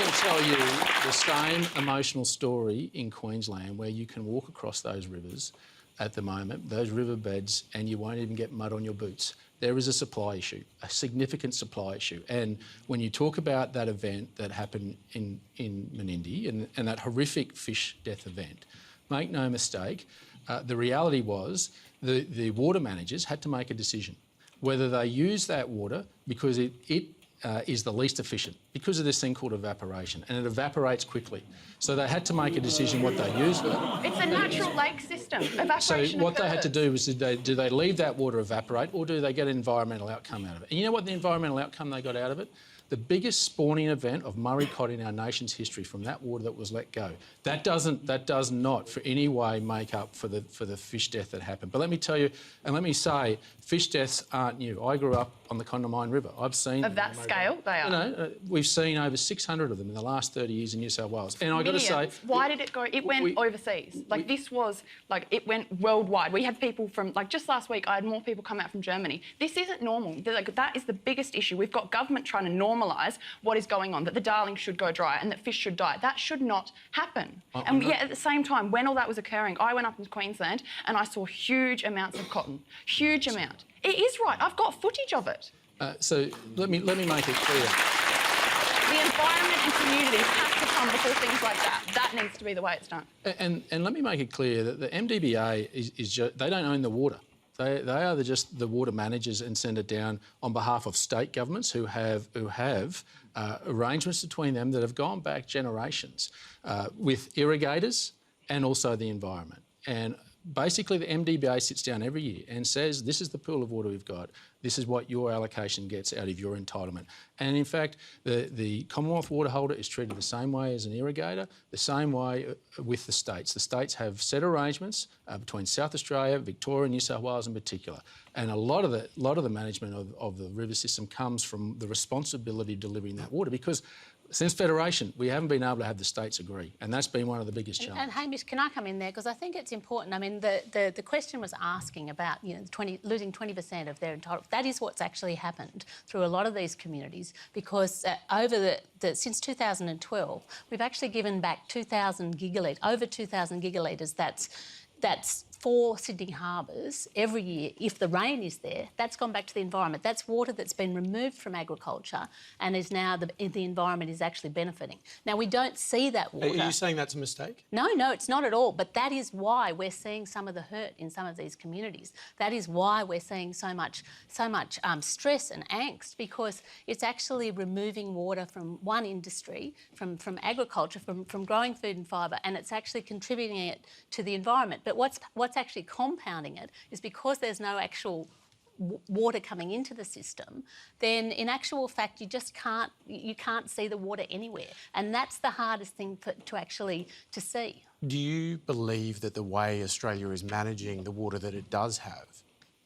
can tell you the same emotional story in Queensland where you can walk across those rivers at the moment, those riverbeds, and you won't even get mud on your boots. There is a supply issue, a significant supply issue. And when you talk about that event that happened in Menindee and that horrific fish death event, make no mistake, the reality was the water managers had to make a decision whether they use that water because it is the least efficient because of this thing called evaporation, and it evaporates quickly. So they had to make a decision what they use with it. It's a natural lake system. Evaporation So what they had occurs. to do was, do they leave that water evaporate, or do they get an environmental outcome out of it? And you know what the environmental outcome they got out of it? The biggest spawning event of Murray cod in our nation's history from that water that was let go. That does not for any way make up for the fish death that happened. But let me tell you, and let me say, fish deaths aren't new. I grew up on the Condamine River. I've seen Of that scale, they are. You know, we've seen over 600 of them in the last 30 years in New South Wales. And I've got to say, why did it go? It went overseas. Like this was like it went worldwide. We had people from like just last week. I had more people come out from Germany. This isn't normal. Like that is the biggest issue. We've got government trying to normalise what is going on. That the darling should go dry and that fish should die. That should not happen. And yet at the same time, when all that was occurring, I went up into Queensland and I saw huge amounts of cotton. Huge amount. It is right. I've got footage of it. so let me make it clear. The environment and communities have to come before things like that. That needs to be the way it's done. And let me make it clear that the MDBA is just, they don't own the water. They are just the water managers and send it down on behalf of state governments who have arrangements between them that have gone back generations with irrigators and also the environment. And basically the MDBA sits down every year and says, this is the pool of water we've got. This is what your allocation gets out of your entitlement. And in fact, the Commonwealth water holder is treated the same way as an irrigator, the same way with the states. The states have set arrangements between South Australia, Victoria, New South Wales in particular. And a lot of the management of the river system comes from the responsibility of delivering that water, because since Federation, we haven't been able to have the states agree, and that's been one of the biggest challenges. And Hamish, can I come in there? Because I think it's important. I mean, the question was asking about, you know, losing 20% of their entitlement. That is what's actually happened through a lot of these communities, because since 2012, we've actually given back 2,000 gigalitres, over 2,000 gigalitres. That's 4 Sydney harbours every year. If the rain is there, that's gone back to the environment. That's water that's been removed from agriculture and is now the environment is actually benefiting. Now, we don't see that water. Are you saying that's a mistake? No, it's not at all. But that is why we're seeing some of the hurt in some of these communities. That is why we're seeing so much stress and angst, because it's actually removing water from one industry, from agriculture, from growing food and fibre, and it's actually contributing it to the environment. But what's actually compounding it is because there's no actual water coming into the system, then in actual fact you can't see the water anywhere, and that's the hardest thing to see. Do you believe that the way Australia is managing the water that it does have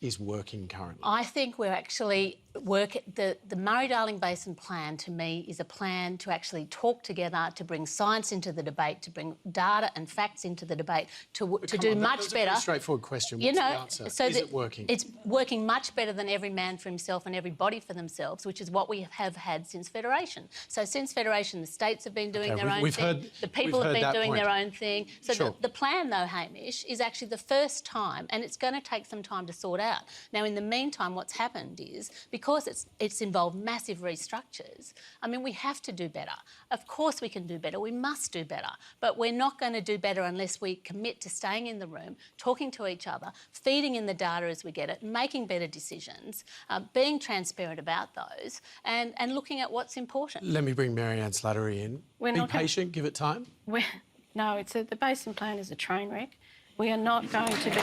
is working currently? I think we're actually the Murray-Darling Basin Plan, to me, is a plan to actually talk together, to bring science into the debate, to bring data and facts into the debate, to do much better. That's a straightforward question. What's the answer? So is it working? It's working much better than every man for himself and everybody for themselves, which is what we have had since Federation. So since Federation, the states have been doing their own thing. The people have been doing their own thing. So sure. the plan, though, Hamish, is actually the first time, and it's going to take some time to sort out. Now, in the meantime, what's happened is, because it's involved massive restructures, I mean, we have to do better. Of course we can do better. We must do better. But we're not going to do better unless we commit to staying in the room, talking to each other, feeding in the data as we get it, making better decisions, being transparent about those, and looking at what's important. Let me bring Maryanne Slattery in. Be patient, give it time. No, the Basin Plan is a train wreck. We are not going to be...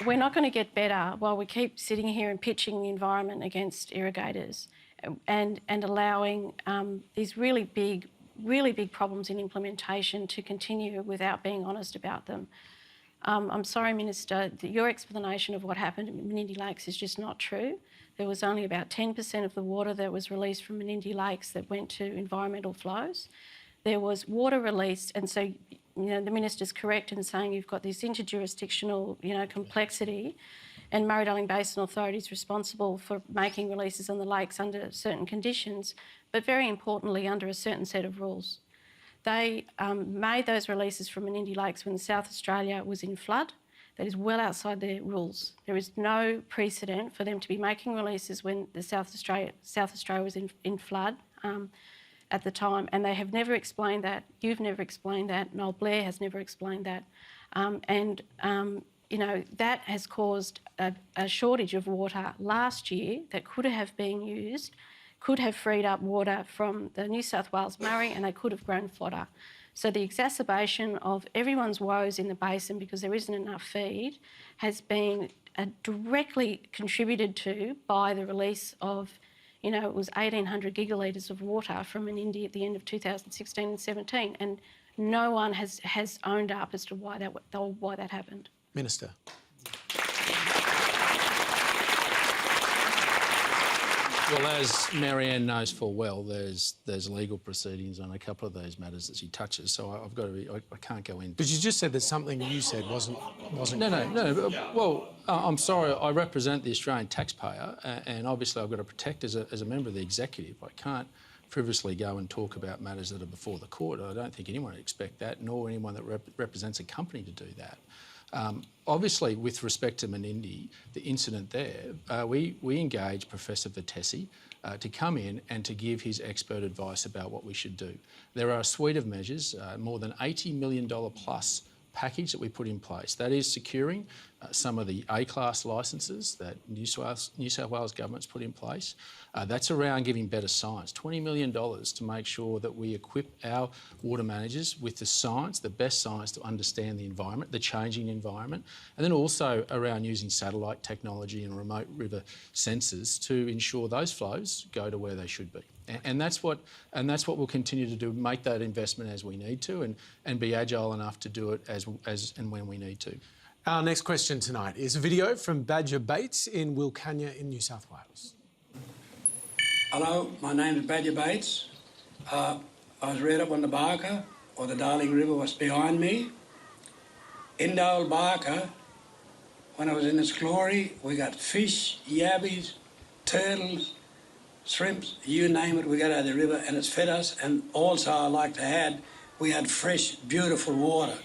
We're not going to get better while we keep sitting here and pitching the environment against irrigators and allowing these really big problems in implementation to continue without being honest about them. I'm sorry, Minister, your explanation of what happened at Menindee Lakes is just not true. There was only about 10% of the water that was released from Menindee Lakes that went to environmental flows. There was water released, and so, you know, the Minister's correct in saying you've got this interjurisdictional, complexity, and Murray-Darling Basin Authority is responsible for making releases on the lakes under certain conditions, but very importantly under a certain set of rules. They made those releases from Menindee Lakes when South Australia was in flood. That is well outside their rules. There is no precedent for them to be making releases when the South Australia was in flood at the time, and they have never explained that. You've never explained that. Noel Blair has never explained that. You know, that has caused a shortage of water last year that could have been used, could have freed up water from the New South Wales Murray, and they could have grown fodder. So the exacerbation of everyone's woes in the basin because there isn't enough feed has been directly contributed to by the release of, you know, it was 1,800 gigalitres of water from Menindee at the end of 2016 and 17, and no one has owned up as to why that happened. Minister. Well, as Maryanne knows full well, there's legal proceedings on a couple of those matters that she touches, so I've got to be, I can't go in. But you just said that something you said wasn't. No. Well, I'm sorry. I represent the Australian taxpayer, and obviously I've got to protect as a member of the executive. I can't frivolously go and talk about matters that are before the court. I don't think anyone would expect that, nor anyone that represents a company to do that. Obviously, with respect to Menindee, the incident there, we engaged Professor Vitesi to come in and to give his expert advice about what we should do. There are a suite of measures, more than $80 million plus package that we put in place. That is securing some of the A-class licences that New South Wales government's put in place. That's around giving better science, $20 million to make sure that we equip our water managers with the science, the best science to understand the environment, the changing environment, and then also around using satellite technology and remote river sensors to ensure those flows go to where they should be. And that's what we'll continue to do, make that investment as we need to and be agile enough to do it as and when we need to. Our next question tonight is a video from Badger Bates in Wilcannia in New South Wales. Hello, my name is Badger Bates. I was reared up on the Barker, or the Darling River was behind me. In the old Barker, when I was in its glory, we got fish, yabbies, turtles, shrimps, you name it, we got out of the river and it's fed us. And also I like to add, we had fresh, beautiful water.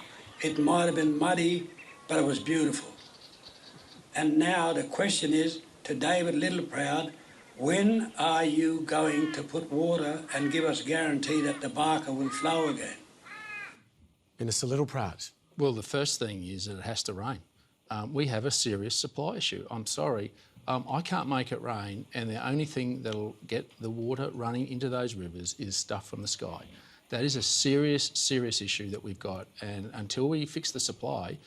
It might have been muddy, but it was beautiful. And now the question is to David Littleproud, when are you going to put water and give us guarantee that the Barker will flow again? Minister Littleproud. Well, the first thing is that it has to rain. We have a serious supply issue. I'm sorry. I can't make it rain, and the only thing that'll get the water running into those rivers is stuff from the sky. That is a serious, serious issue that we've got, and until we fix the supply,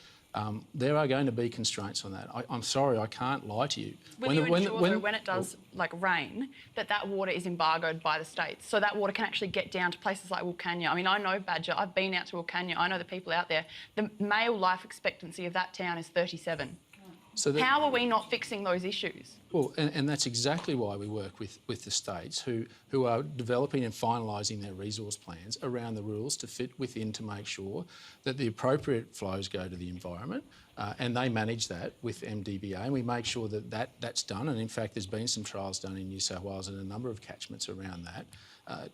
there are going to be constraints on that. I'm sorry, I can't lie to you. Will you ensure when it does rain, that water is embargoed by the states, so that water can actually get down to places like Wilcannia? I mean, I know Badger. I've been out to Wilcannia. I know the people out there. The male life expectancy of that town is 37. So how are we not fixing those issues? Well, and that's exactly why we work with the states who are developing and finalising their resource plans around the rules to fit within to make sure that the appropriate flows go to the environment and they manage that with MDBA, and we make sure that that's done. And in fact, there's been some trials done in New South Wales and a number of catchments around that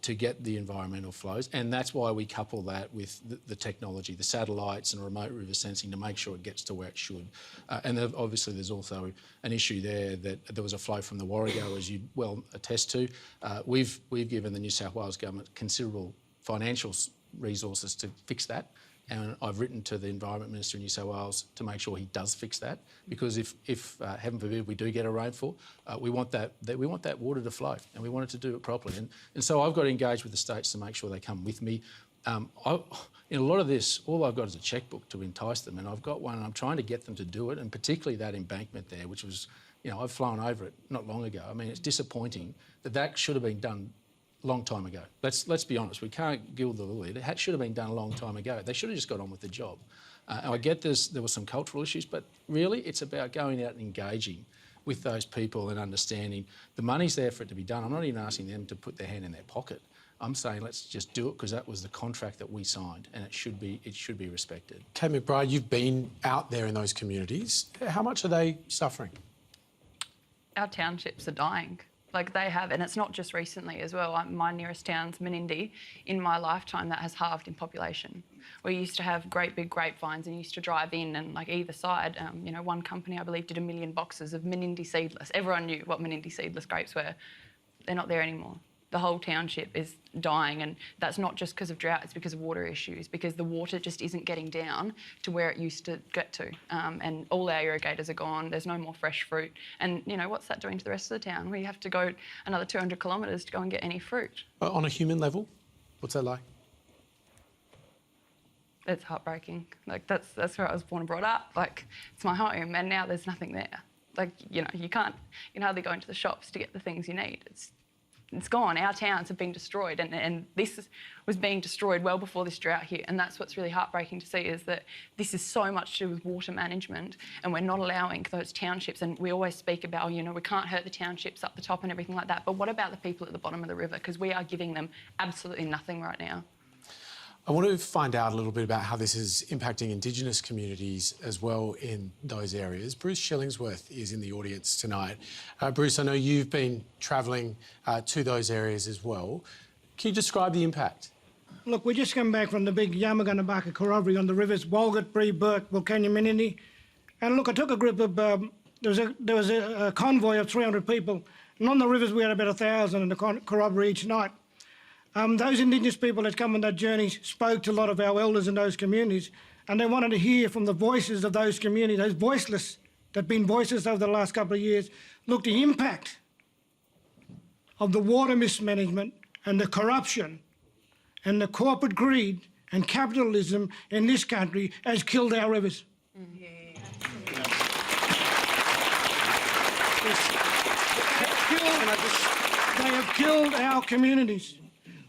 to get the environmental flows, and that's why we couple that with the technology, the satellites and remote river sensing to make sure it gets to where it should. And obviously there's also an issue there that there was a flow from the Warrego, as you well attest to. We've given the New South Wales government considerable financial resources to fix that. And I've written to the Environment Minister in New South Wales to make sure he does fix that, because if heaven forbid we do get a rainfall, we want that water to flow, and we want it to do it properly. And so I've got to engage with the states to make sure they come with me. In a lot of this, all I've got is a chequebook to entice them, and I've got one, and I'm trying to get them to do it, and particularly that embankment there, which was, I've flown over it not long ago. I mean, it's disappointing that should have been done long time ago. Let's be honest. We can't gild the lily. It should have been done a long time ago. They should have just got on with the job. And I get there were some cultural issues, but really it's about going out and engaging with those people and understanding the money's there for it to be done. I'm not even asking them to put their hand in their pocket. I'm saying let's just do it because that was the contract that we signed, and it should be respected. Kate McBride, you've been out there in those communities. How much are they suffering? Our townships are dying. Like they have, and it's not just recently as well. My nearest town's Menindee. In my lifetime, that has halved in population. We used to have great big grapevines and used to drive in and like either side, you know, one company I believe did 1 million boxes of Menindee seedless. Everyone knew what Menindee seedless grapes were. They're not there anymore. The whole township is dying, and that's not just because of drought, it's because of water issues, because the water just isn't getting down to where it used to get to. And all our irrigators are gone, there's no more fresh fruit. And, you know, what's that doing to the rest of the town? We have to go another 200 kilometres to go and get any fruit. On a human level, what's that like? It's heartbreaking. Like, that's where I was born and brought up. Like, it's my home, and now there's nothing there. Like, you know, you can hardly go into the shops to get the things you need. It's gone. Our towns have been destroyed, and this was being destroyed well before this drought hit, and that's what's really heartbreaking to see, is that this is so much to do with water management, and we're not allowing those townships, and we always speak about, you know, we can't hurt the townships up the top and everything like that, but what about the people at the bottom of the river? Because we are giving them absolutely nothing right now. I want to find out a little bit about how this is impacting Indigenous communities as well in those areas. Bruce Shillingsworth is in the audience tonight. Bruce, I know you've been travelling to those areas as well. Can you describe the impact? Look, we just come back from the big Yamagunabaka corroboree on the rivers Walgett, Bree, Burke, Wilcannia, Menindee. And look, I took a group of, there was a convoy of 300 people, and on the rivers we had about 1,000 in the corroboree each night. Those Indigenous people that come on that journey spoke to a lot of our elders in those communities, and they wanted to hear from the voices of those communities, those voiceless, that have been voiceless over the last couple of years. Look, the impact of the water mismanagement and the corruption and the corporate greed and capitalism in this country has killed our rivers. They have killed our communities.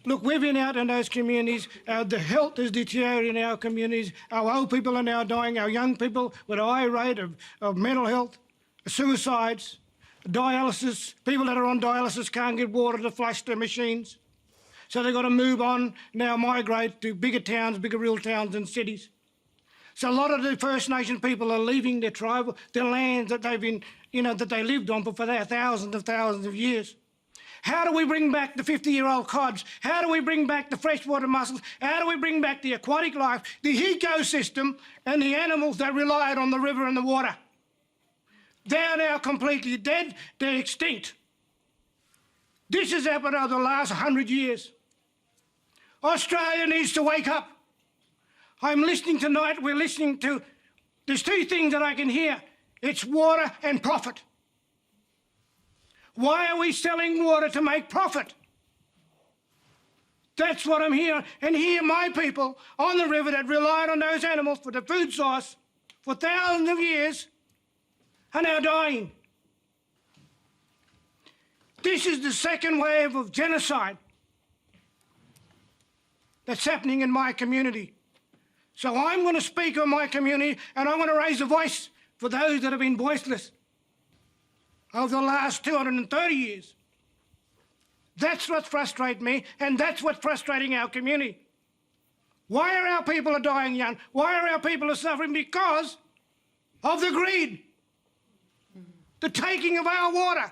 Look, we've been out in those communities. The health is deteriorating in our communities. Our old people are now dying. Our young people with a high rate of mental health, suicides, dialysis. People that are on dialysis can't get water to flush their machines. So they've got to move on, now migrate to bigger towns, bigger rural towns and cities. So a lot of the First Nation people are leaving their tribal, their lands that they've been, you know, that they lived on for thousands of years. How do we bring back the 50-year-old cods? How do we bring back the freshwater mussels? How do we bring back the aquatic life, the ecosystem and the animals that relied on the river and the water? They're now completely dead. They're extinct. This has happened over the last 100 years. Australia needs to wake up. I'm listening tonight, we're listening to, there's two things that I can hear. It's water and profit. Why are we selling water to make profit? That's what I'm hearing. And here my people on the river that relied on those animals for the food source for thousands of years are now dying. This is the second wave of genocide that's happening in my community. So I'm going to speak on my community, and I'm going to raise a voice for those that have been voiceless over the last 230 years. That's what frustrates me, and that's what's frustrating our community. Why are our people dying young? Why are our people suffering? Because of the greed, the taking of our water.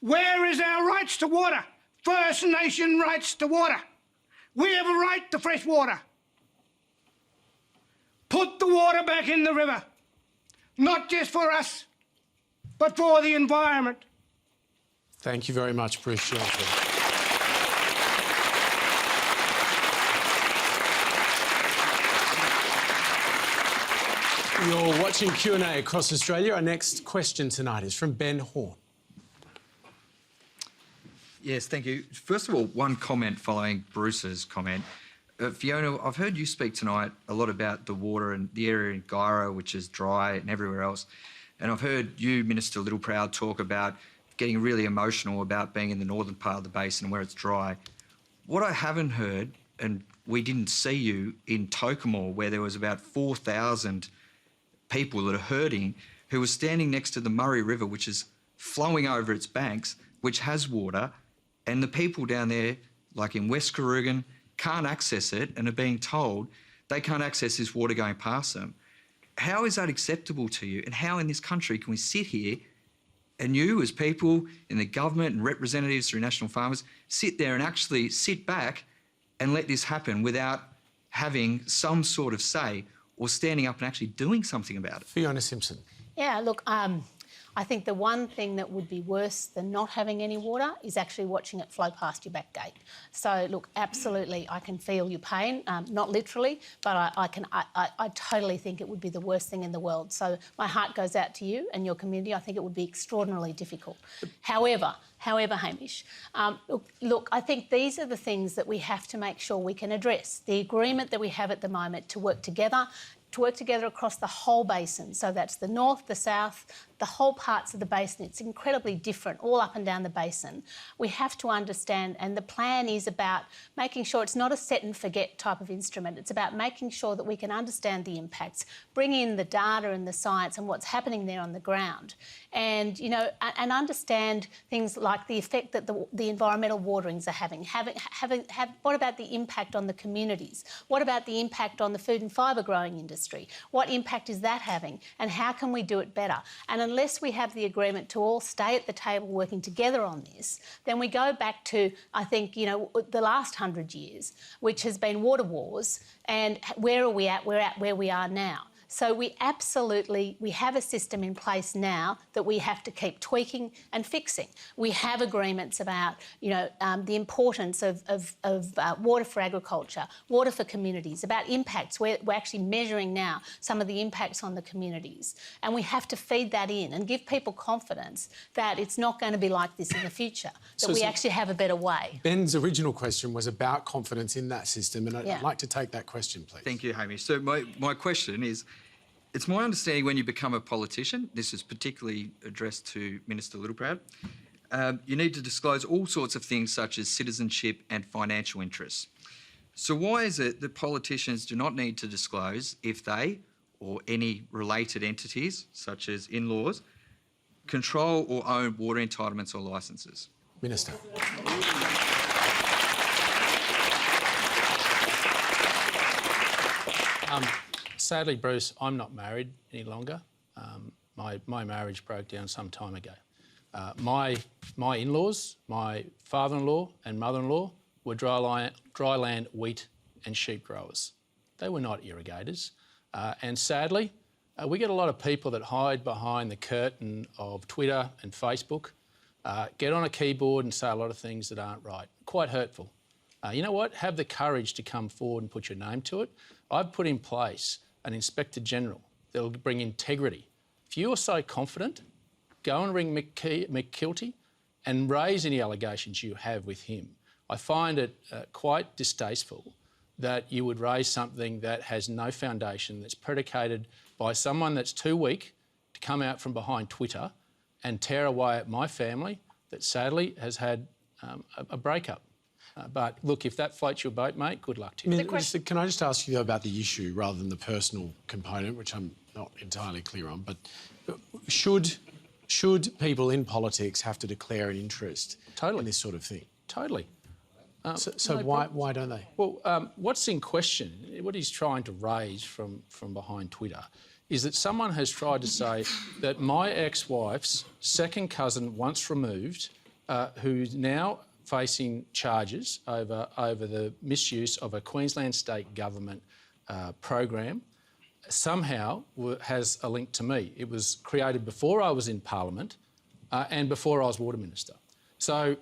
Where is our rights to water? First Nation rights to water. We have a right to fresh water. Put the water back in the river, not just for us, but for the environment. Thank you very much, Bruce Shillingsworth. You're watching Q&A across Australia. Our next question tonight is from Ben Horn. Yes, thank you. First of all, one comment following Bruce's comment. Fiona, I've heard you speak tonight a lot about the water and the area in Gyra, which is dry, and everywhere else. And I've heard you, Minister Littleproud, talk about getting really emotional about being in the northern part of the basin where it's dry. What I haven't heard, and we didn't see you in Tokemore, where there was about 4,000 people that are hurting, who were standing next to the Murray River, which is flowing over its banks, which has water, and the people down there like in West Koorugan, can't access it and are being told they can't access this water going past them. How is that acceptable to you? And how in this country can we sit here and you, as people in the government and representatives through National Farmers, sit there and actually sit back and let this happen without having some sort of say or standing up and actually doing something about it? Fiona Simson. Yeah, look, I think the one thing that would be worse than not having any water is actually watching it flow past your back gate. So, look, absolutely, I can feel your pain, not literally, but I totally think it would be the worst thing in the world. So my heart goes out to you and your community. I think it would be extraordinarily difficult. However, Hamish, look, I think these are the things that we have to make sure we can address. The agreement that we have at the moment to work together across the whole basin. So that's the north, the south, the whole parts of the basin. It's incredibly different all up and down the basin. We have to understand, and the plan is about making sure it's not a set and forget type of instrument. It's about making sure that we can understand the impacts, bring in the data and the science and what's happening there on the ground, and, you know, and understand things like the effect that the environmental waterings are having. What about the impact on the communities? What about the impact on the food and fibre growing industry? What impact is that having? And how can we do it better? And unless we have the agreement to all stay at the table working together on this, then we go back to, I think, you know, the last 100 years, which has been water wars. And where are we at? We're at where we are now. So we have a system in place now that we have to keep tweaking and fixing. We have agreements about, you know, the importance of water for agriculture, water for communities, about impacts. We're actually measuring now some of the impacts on the communities. And we have to feed that in and give people confidence that it's not going to be like this in the future, that we actually have a better way. Ben's original question was about confidence in that system, and I'd like to take that question, please. Thank you, Hamish. So my question is, it's my understanding when you become a politician, this is particularly addressed to Minister Littleproud, you need to disclose all sorts of things such as citizenship and financial interests. So why is it that politicians do not need to disclose if they, or any related entities, such as in-laws, control or own water entitlements or licences? Minister. Sadly, Bruce, I'm not married any longer. My marriage broke down some time ago. My in-laws, my father-in-law and mother-in-law were dry land wheat and sheep growers. They were not irrigators. And sadly, we get a lot of people that hide behind the curtain of Twitter and Facebook, get on a keyboard and say a lot of things that aren't right. Quite hurtful. You know what? Have the courage to come forward and put your name to it. I've put in place an Inspector General that will bring integrity. If you are so confident, go and ring McKilty and raise any allegations you have with him. I find it quite distasteful that you would raise something that has no foundation, that's predicated by someone that's too weak to come out from behind Twitter and tear away at my family that sadly has had a breakup. But look, if that floats your boat, mate, good luck to you. Can I just ask you, though, about the issue rather than the personal component, which I'm not entirely clear on, but should people in politics have to declare an interest in this sort of thing? Totally. So why don't they? Well, what's in question, what he's trying to raise from behind Twitter, is that someone has tried to say that my ex-wife's second cousin, once removed, who's now facing charges over the misuse of a Queensland state government program, somehow has a link to me. It was created before I was in Parliament and before I was Water Minister. So,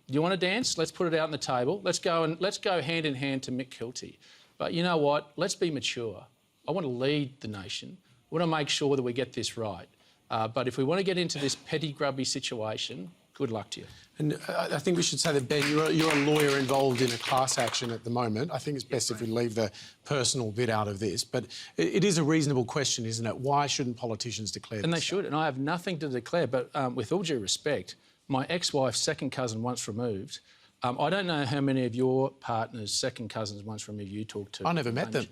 you want to dance? Let's put it out on the table. Let's go hand in hand to Mick Kilty. But you know what? Let's be mature. I want to lead the nation. I want to make sure that we get this right. But if we want to get into this petty, grubby situation, good luck to you. And I think we should say that, Ben, you're a lawyer involved in a class action at the moment. I think it's best if we leave the personal bit out of this. But it is a reasonable question, isn't it? Why shouldn't politicians declare And they should, and I have nothing to declare. But with all due respect, my ex-wife's second cousin once removed, I don't know how many of your partners' second cousins once removed you talk to. I never met them.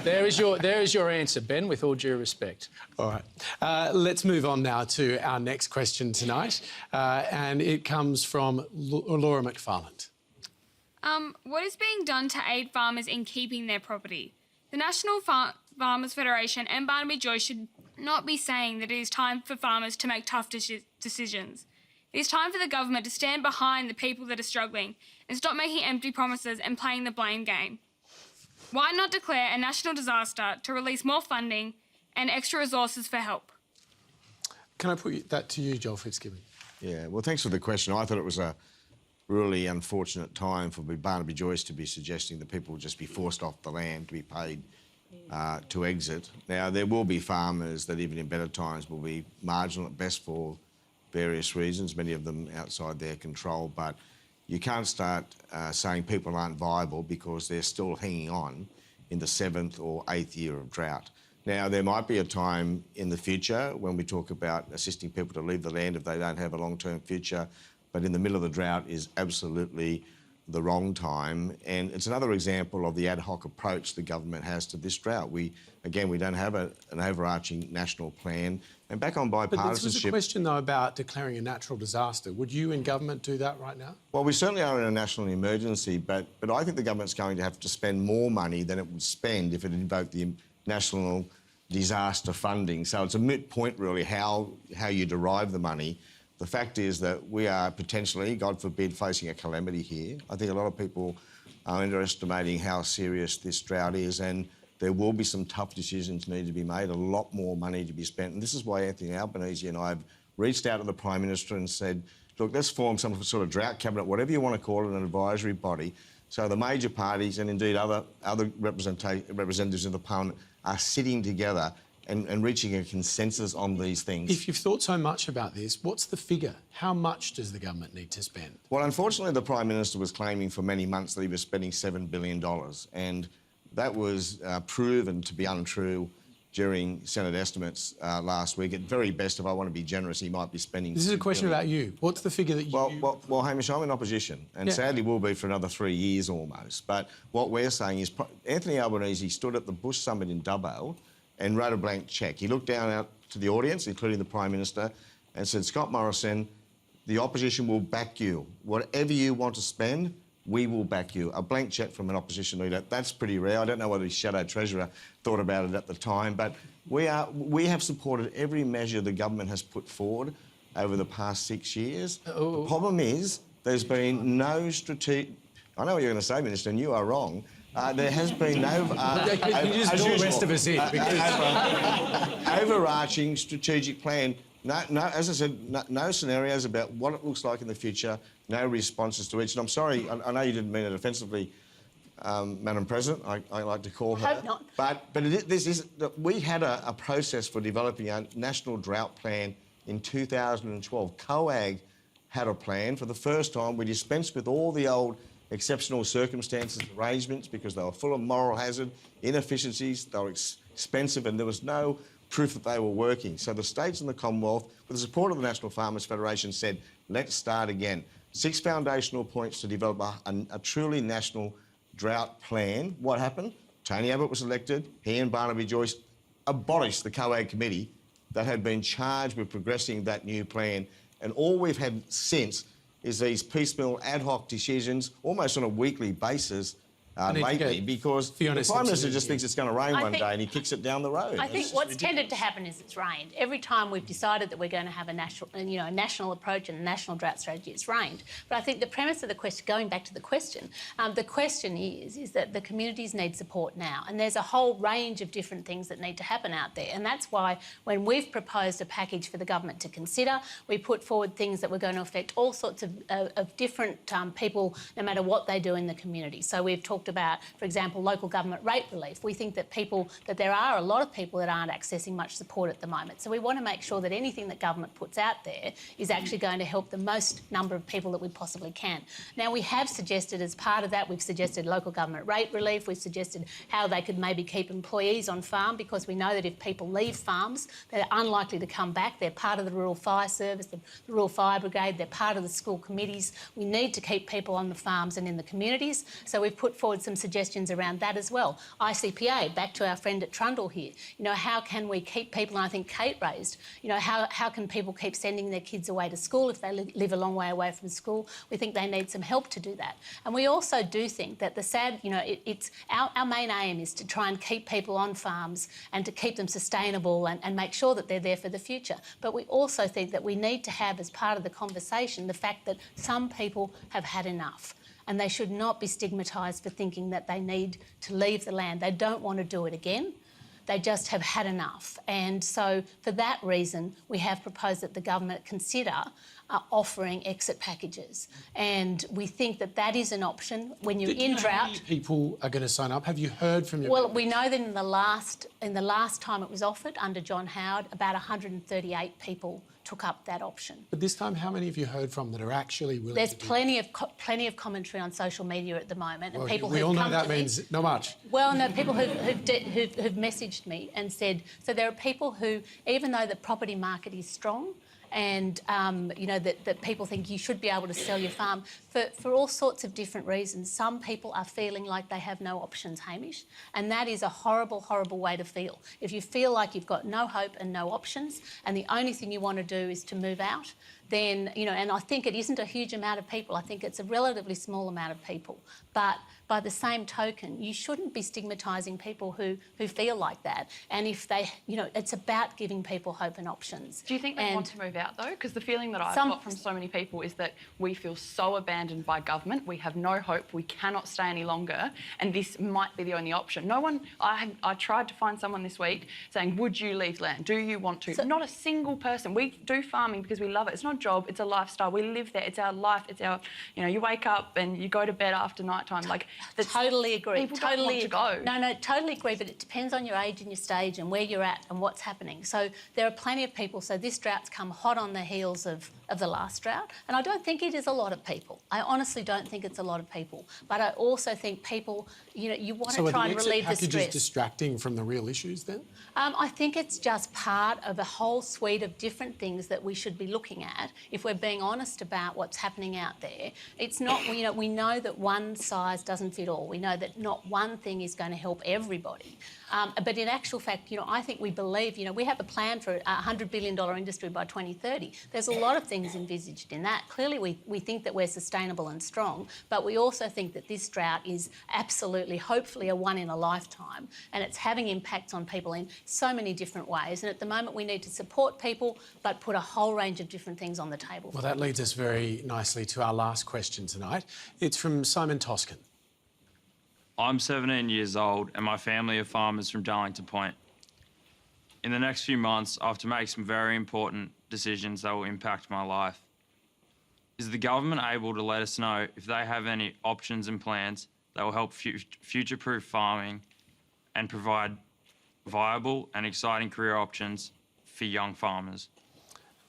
There is your answer, Ben, with all due respect. All right. Let's move on now to our next question tonight. And it comes from Laura McFarland. What is being done to aid farmers in keeping their property? The National Farmers Federation and Barnaby Joyce should not be saying that it is time for farmers to make tough decisions. It is time for the government to stand behind the people that are struggling and stop making empty promises and playing the blame game. Why not declare a national disaster to release more funding and extra resources for help? Can I put that to you, Joel Fitzgibbon? Yeah, well, thanks for the question. I thought it was a really unfortunate time for Barnaby Joyce to be suggesting that people will just be forced off the land to be paid to exit. Now, there will be farmers that even in better times will be marginal at best for various reasons, many of them outside their control, but you can't start saying people aren't viable because they're still hanging on in the 7th or 8th year of drought. Now, there might be a time in the future when we talk about assisting people to leave the land if they don't have a long-term future, but in the middle of the drought is absolutely the wrong time. And it's another example of the ad hoc approach the government has to this drought. We don't have an overarching national plan. And back on bipartisanship... But this was a question, though, about declaring a natural disaster. Would you in government do that right now? Well, we certainly are in a national emergency, but I think the government's going to have to spend more money than it would spend if it invoked the national disaster funding. So it's a moot point, really, how you derive the money. The fact is that we are potentially, God forbid, facing a calamity here. I think a lot of people are underestimating how serious this drought is, and there will be some tough decisions need to be made, a lot more money to be spent. And this is why Anthony Albanese and I have reached out to the Prime Minister and said, look, let's form some sort of drought cabinet, whatever you want to call it, an advisory body, so the major parties and indeed other representatives of the Parliament are sitting together and reaching a consensus on these things. If you've thought so much about this, what's the figure? How much does the government need to spend? Well, unfortunately, the Prime Minister was claiming for many months that he was spending $7 billion, and that was proven to be untrue during Senate estimates last week. At very best, if I want to be generous, he might be spending... This is a question about you. What's the figure that you... Well, Hamish, I'm in opposition, and sadly will be for another 3 years almost. But what we're saying is Anthony Albanese stood at the Bush Summit in Dubbo and wrote a blank cheque. He looked down out to the audience, including the Prime Minister, and said, Scott Morrison, the opposition will back you. Whatever you want to spend, we will back you. A blank cheque from an opposition leader, that's pretty rare. I don't know whether his shadow treasurer thought about it at the time, but we have supported every measure the government has put forward over the past 6 years. The problem is there's been no strategic... I know what you're going to say, Minister, and you are wrong. There has been no... you just draw the rest of us in, because... overarching strategic plan. No, as I said, no scenarios about what it looks like in the future, no responses to each. And I'm sorry, I know you didn't mean it offensively, Madam President, I like to call her. Hope not. But we had a process for developing a national drought plan in 2012. COAG had a plan. For the first time, we dispensed with all the old exceptional circumstances arrangements because they were full of moral hazard, inefficiencies, they were expensive, and there was no proof that they were working. So the states and the Commonwealth, with the support of the National Farmers Federation, said, let's start again. 6 foundational points to develop a truly national drought plan. What happened? Tony Abbott was elected. He and Barnaby Joyce abolished the COAG committee that had been charged with progressing that new plan. And all we've had since is these piecemeal ad hoc decisions, almost on a weekly basis, lately, because Fiona the Prime Minister Simpson just thinks it's going to rain one day and he kicks it down the road. I think what's tended to happen is it's rained. Every time we've decided that we're going to have a national approach and a national drought strategy, it's rained. But I think the premise of the question, going back to the question is that the communities need support now, and there's a whole range of different things that need to happen out there, and that's why when we've proposed a package for the government to consider, we put forward things that were going to affect all sorts of different people, no matter what they do in the community. So we've talked about, for example, local government rate relief. We think that there are a lot of people that aren't accessing much support at the moment. So we want to make sure that anything that government puts out there is actually going to help the most number of people that we possibly can. Now, we have suggested as part of that, we've suggested local government rate relief. We've suggested how they could maybe keep employees on farm, because we know that if people leave farms, they're unlikely to come back. They're part of the Rural Fire Service, the Rural Fire Brigade, they're part of the school committees. We need to keep people on the farms and in the communities. So we've put forward forward some suggestions around that as well. ICPA, back to our friend at Trundle here. You know, how can we keep people, and I think Kate raised, you know, how can people keep sending their kids away to school if they live a long way away from school? We think they need some help to do that. And we also do think that it's our main aim is to try and keep people on farms and to keep them sustainable and make sure that they're there for the future. But we also think that we need to have as part of the conversation the fact that some people have had enough and they should not be stigmatised for thinking that they need to leave the land. They don't want to do it again. They just have had enough. And so for that reason, we have proposed that the government consider offering exit packages. And we think that that is an option when you're in drought. How many people are going to sign up? Have you heard from your... Well, we know that in the last time it was offered under John Howard, about 138 people took up that option. But this time, how many have you heard from that are actually willing There's to do plenty of commentary on social media at the moment, and well, people we who've all know come that to me. means not much. Well, no, people who've messaged me and said, so there are people who, even though the property market is strong, and you know that people think you should be able to sell your farm for all sorts of different reasons. Some people are feeling like they have no options, Hamish, and that is a horrible, horrible way to feel. If you feel like you've got no hope and no options, and the only thing you want to do is to move out, then, you know, and I think it isn't a huge amount of people. I think it's a relatively small amount of people. But by the same token, you shouldn't be stigmatising people who feel like that. And if they, you know, it's about giving people hope and options. Do you think they want to move out, though? Because the feeling that I've got from so many people is that we feel so abandoned by government, we have no hope, we cannot stay any longer, and this might be the only option. No one, I tried to find someone this week saying, would you leave land? Do you want to? Not a single person. We do farming because we love it. It's not a job, it's a lifestyle. We live there, it's our life, it's our, you know, you wake up and you go to bed after night time. Like, totally agree. People don't want to go. No, totally agree, but it depends on your age and your stage and where you're at and what's happening. So there are plenty of people, so this drought's come hot on the heels of the last drought, and I don't think it is a lot of people. I honestly don't think it's a lot of people, but I also think people, you know, you want to try and relieve the stress. So are the exit packages distracting from the real issues then? I think it's just part of a whole suite of different things that we should be looking at if we're being honest about what's happening out there. It's not, you know, we know that one size doesn't fit all. We know that not one thing is going to help everybody. But in actual fact, you know, I think we believe, you know, we have a plan for a $100 billion industry by 2030. There's a lot of things envisaged in that. Clearly, we think that we're sustainable and strong, but we also think that this drought is absolutely, hopefully, a one in a lifetime, and it's having impacts on people in so many different ways. And at the moment, we need to support people, but put a whole range of different things on the table. Well, that leads us very nicely to our last question tonight. It's from Simon Toscan. I'm 17 years old and my family are farmers from Darlington Point. In the next few months, I have to make some very important decisions that will impact my life. Is the government able to let us know if they have any options and plans that will help future-proof farming and provide viable and exciting career options for young farmers?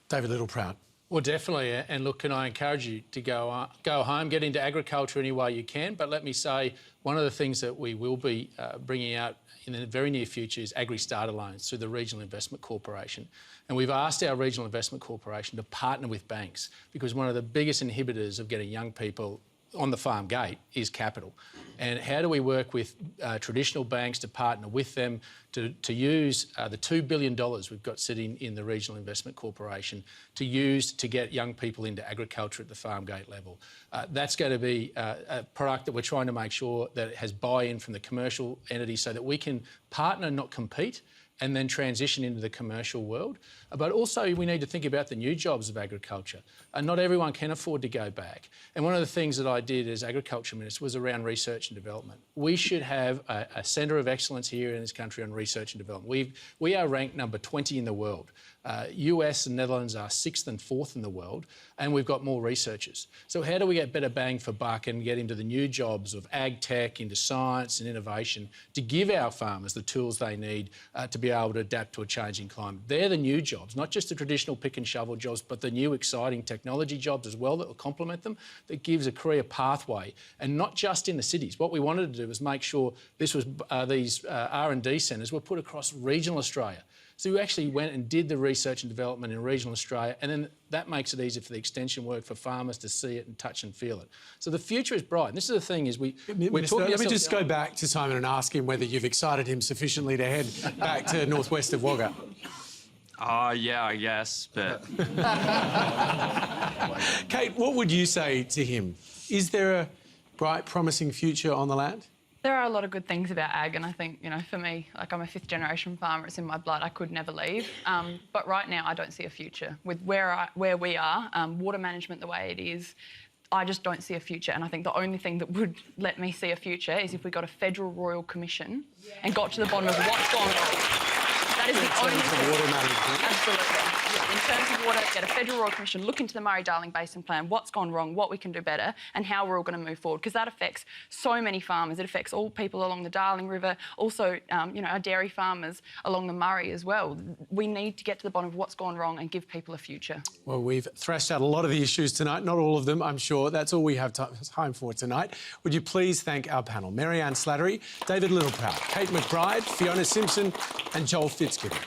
David Littleproud. Well, definitely, and look, can I encourage you to go home, get into agriculture any way you can, but let me say one of the things that we will be bringing out in the very near future is agri-starter loans through the Regional Investment Corporation. And we've asked our Regional Investment Corporation to partner with banks because one of the biggest inhibitors of getting young people on the farm gate is capital. And how do we work with traditional banks to partner with them to use the $2 billion we've got sitting in the Regional Investment Corporation to use to get young people into agriculture at the farm gate level. That's going to be a product that we're trying to make sure that it has buy-in from the commercial entity so that we can partner, not compete, and then transition into the commercial world. But also we need to think about the new jobs of agriculture. Not everyone can afford to go back. And one of the things that I did as Agriculture Minister was around research and development. We should have a centre of excellence here in this country on research and development. We are ranked number 20 in the world. US and Netherlands are 6th and 4th in the world, and we've got more researchers. So how do we get better bang for buck and get into the new jobs of ag tech, into science and innovation to give our farmers the tools they need to be able to adapt to a changing climate? They're the new jobs, not just the traditional pick and shovel jobs, but the new exciting technology jobs as well that will complement them, that gives a career pathway, and not just in the cities. What we wanted to do was make sure this was these R&D centres were put across regional Australia, So we actually went and did the research and development in regional Australia, and then that makes it easier for the extension work for farmers to see it and touch and feel it. So the future is bright. And this is the thing: is we're talking. Let me just go back to Simon and ask him whether you've excited him sufficiently to head back to northwest of Wagga. Yeah, I guess, but... Kate, what would you say to him? Is there a bright, promising future on the land? There are a lot of good things about ag, and I think, you know, for me, like, I'm a fifth-generation farmer, it's in my blood, I could never leave. But right now, I don't see a future. With where we are, water management the way it is, I just don't see a future, and I think the only thing that would let me see a future is if we got a federal royal commission and got to the bottom of what's gone wrong. That is the only thing. Water management. Absolutely. In terms of water, get a federal royal commission, look into the Murray-Darling Basin Plan, what's gone wrong, what we can do better, and how we're all going to move forward, because that affects so many farmers. It affects all people along the Darling River, also, you know, our dairy farmers along the Murray as well. We need to get to the bottom of what's gone wrong and give people a future. Well, we've thrashed out a lot of the issues tonight, not all of them, I'm sure. That's all we have time for tonight. Would you please thank our panel, Maryanne Slattery, David Littleproud, Kate McBride, Fiona Simson and Joel Fitzgibbon.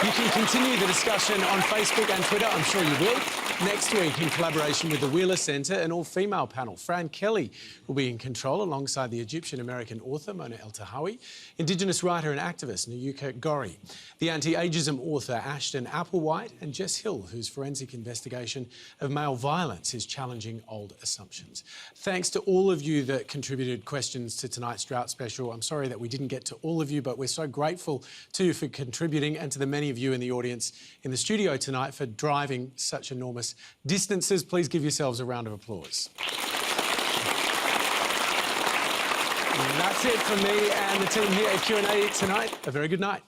You can continue the discussion on Facebook and Twitter, I'm sure you will. Next week, in collaboration with the Wheeler Centre, an all-female panel. Fran Kelly will be in control alongside the Egyptian-American author Mona El-Tahawi, Indigenous writer and activist Nuyuka Gorry, the anti-ageism author Ashton Applewhite, and Jess Hill, whose forensic investigation of male violence is challenging old assumptions. Thanks to all of you that contributed questions to tonight's Drought Special. I'm sorry that we didn't get to all of you, but we're so grateful to you for contributing, and to the many of you in the audience in the studio tonight for driving such enormous distances. Please give yourselves a round of applause. And that's it for me and the team here at Q&A tonight. A very good night.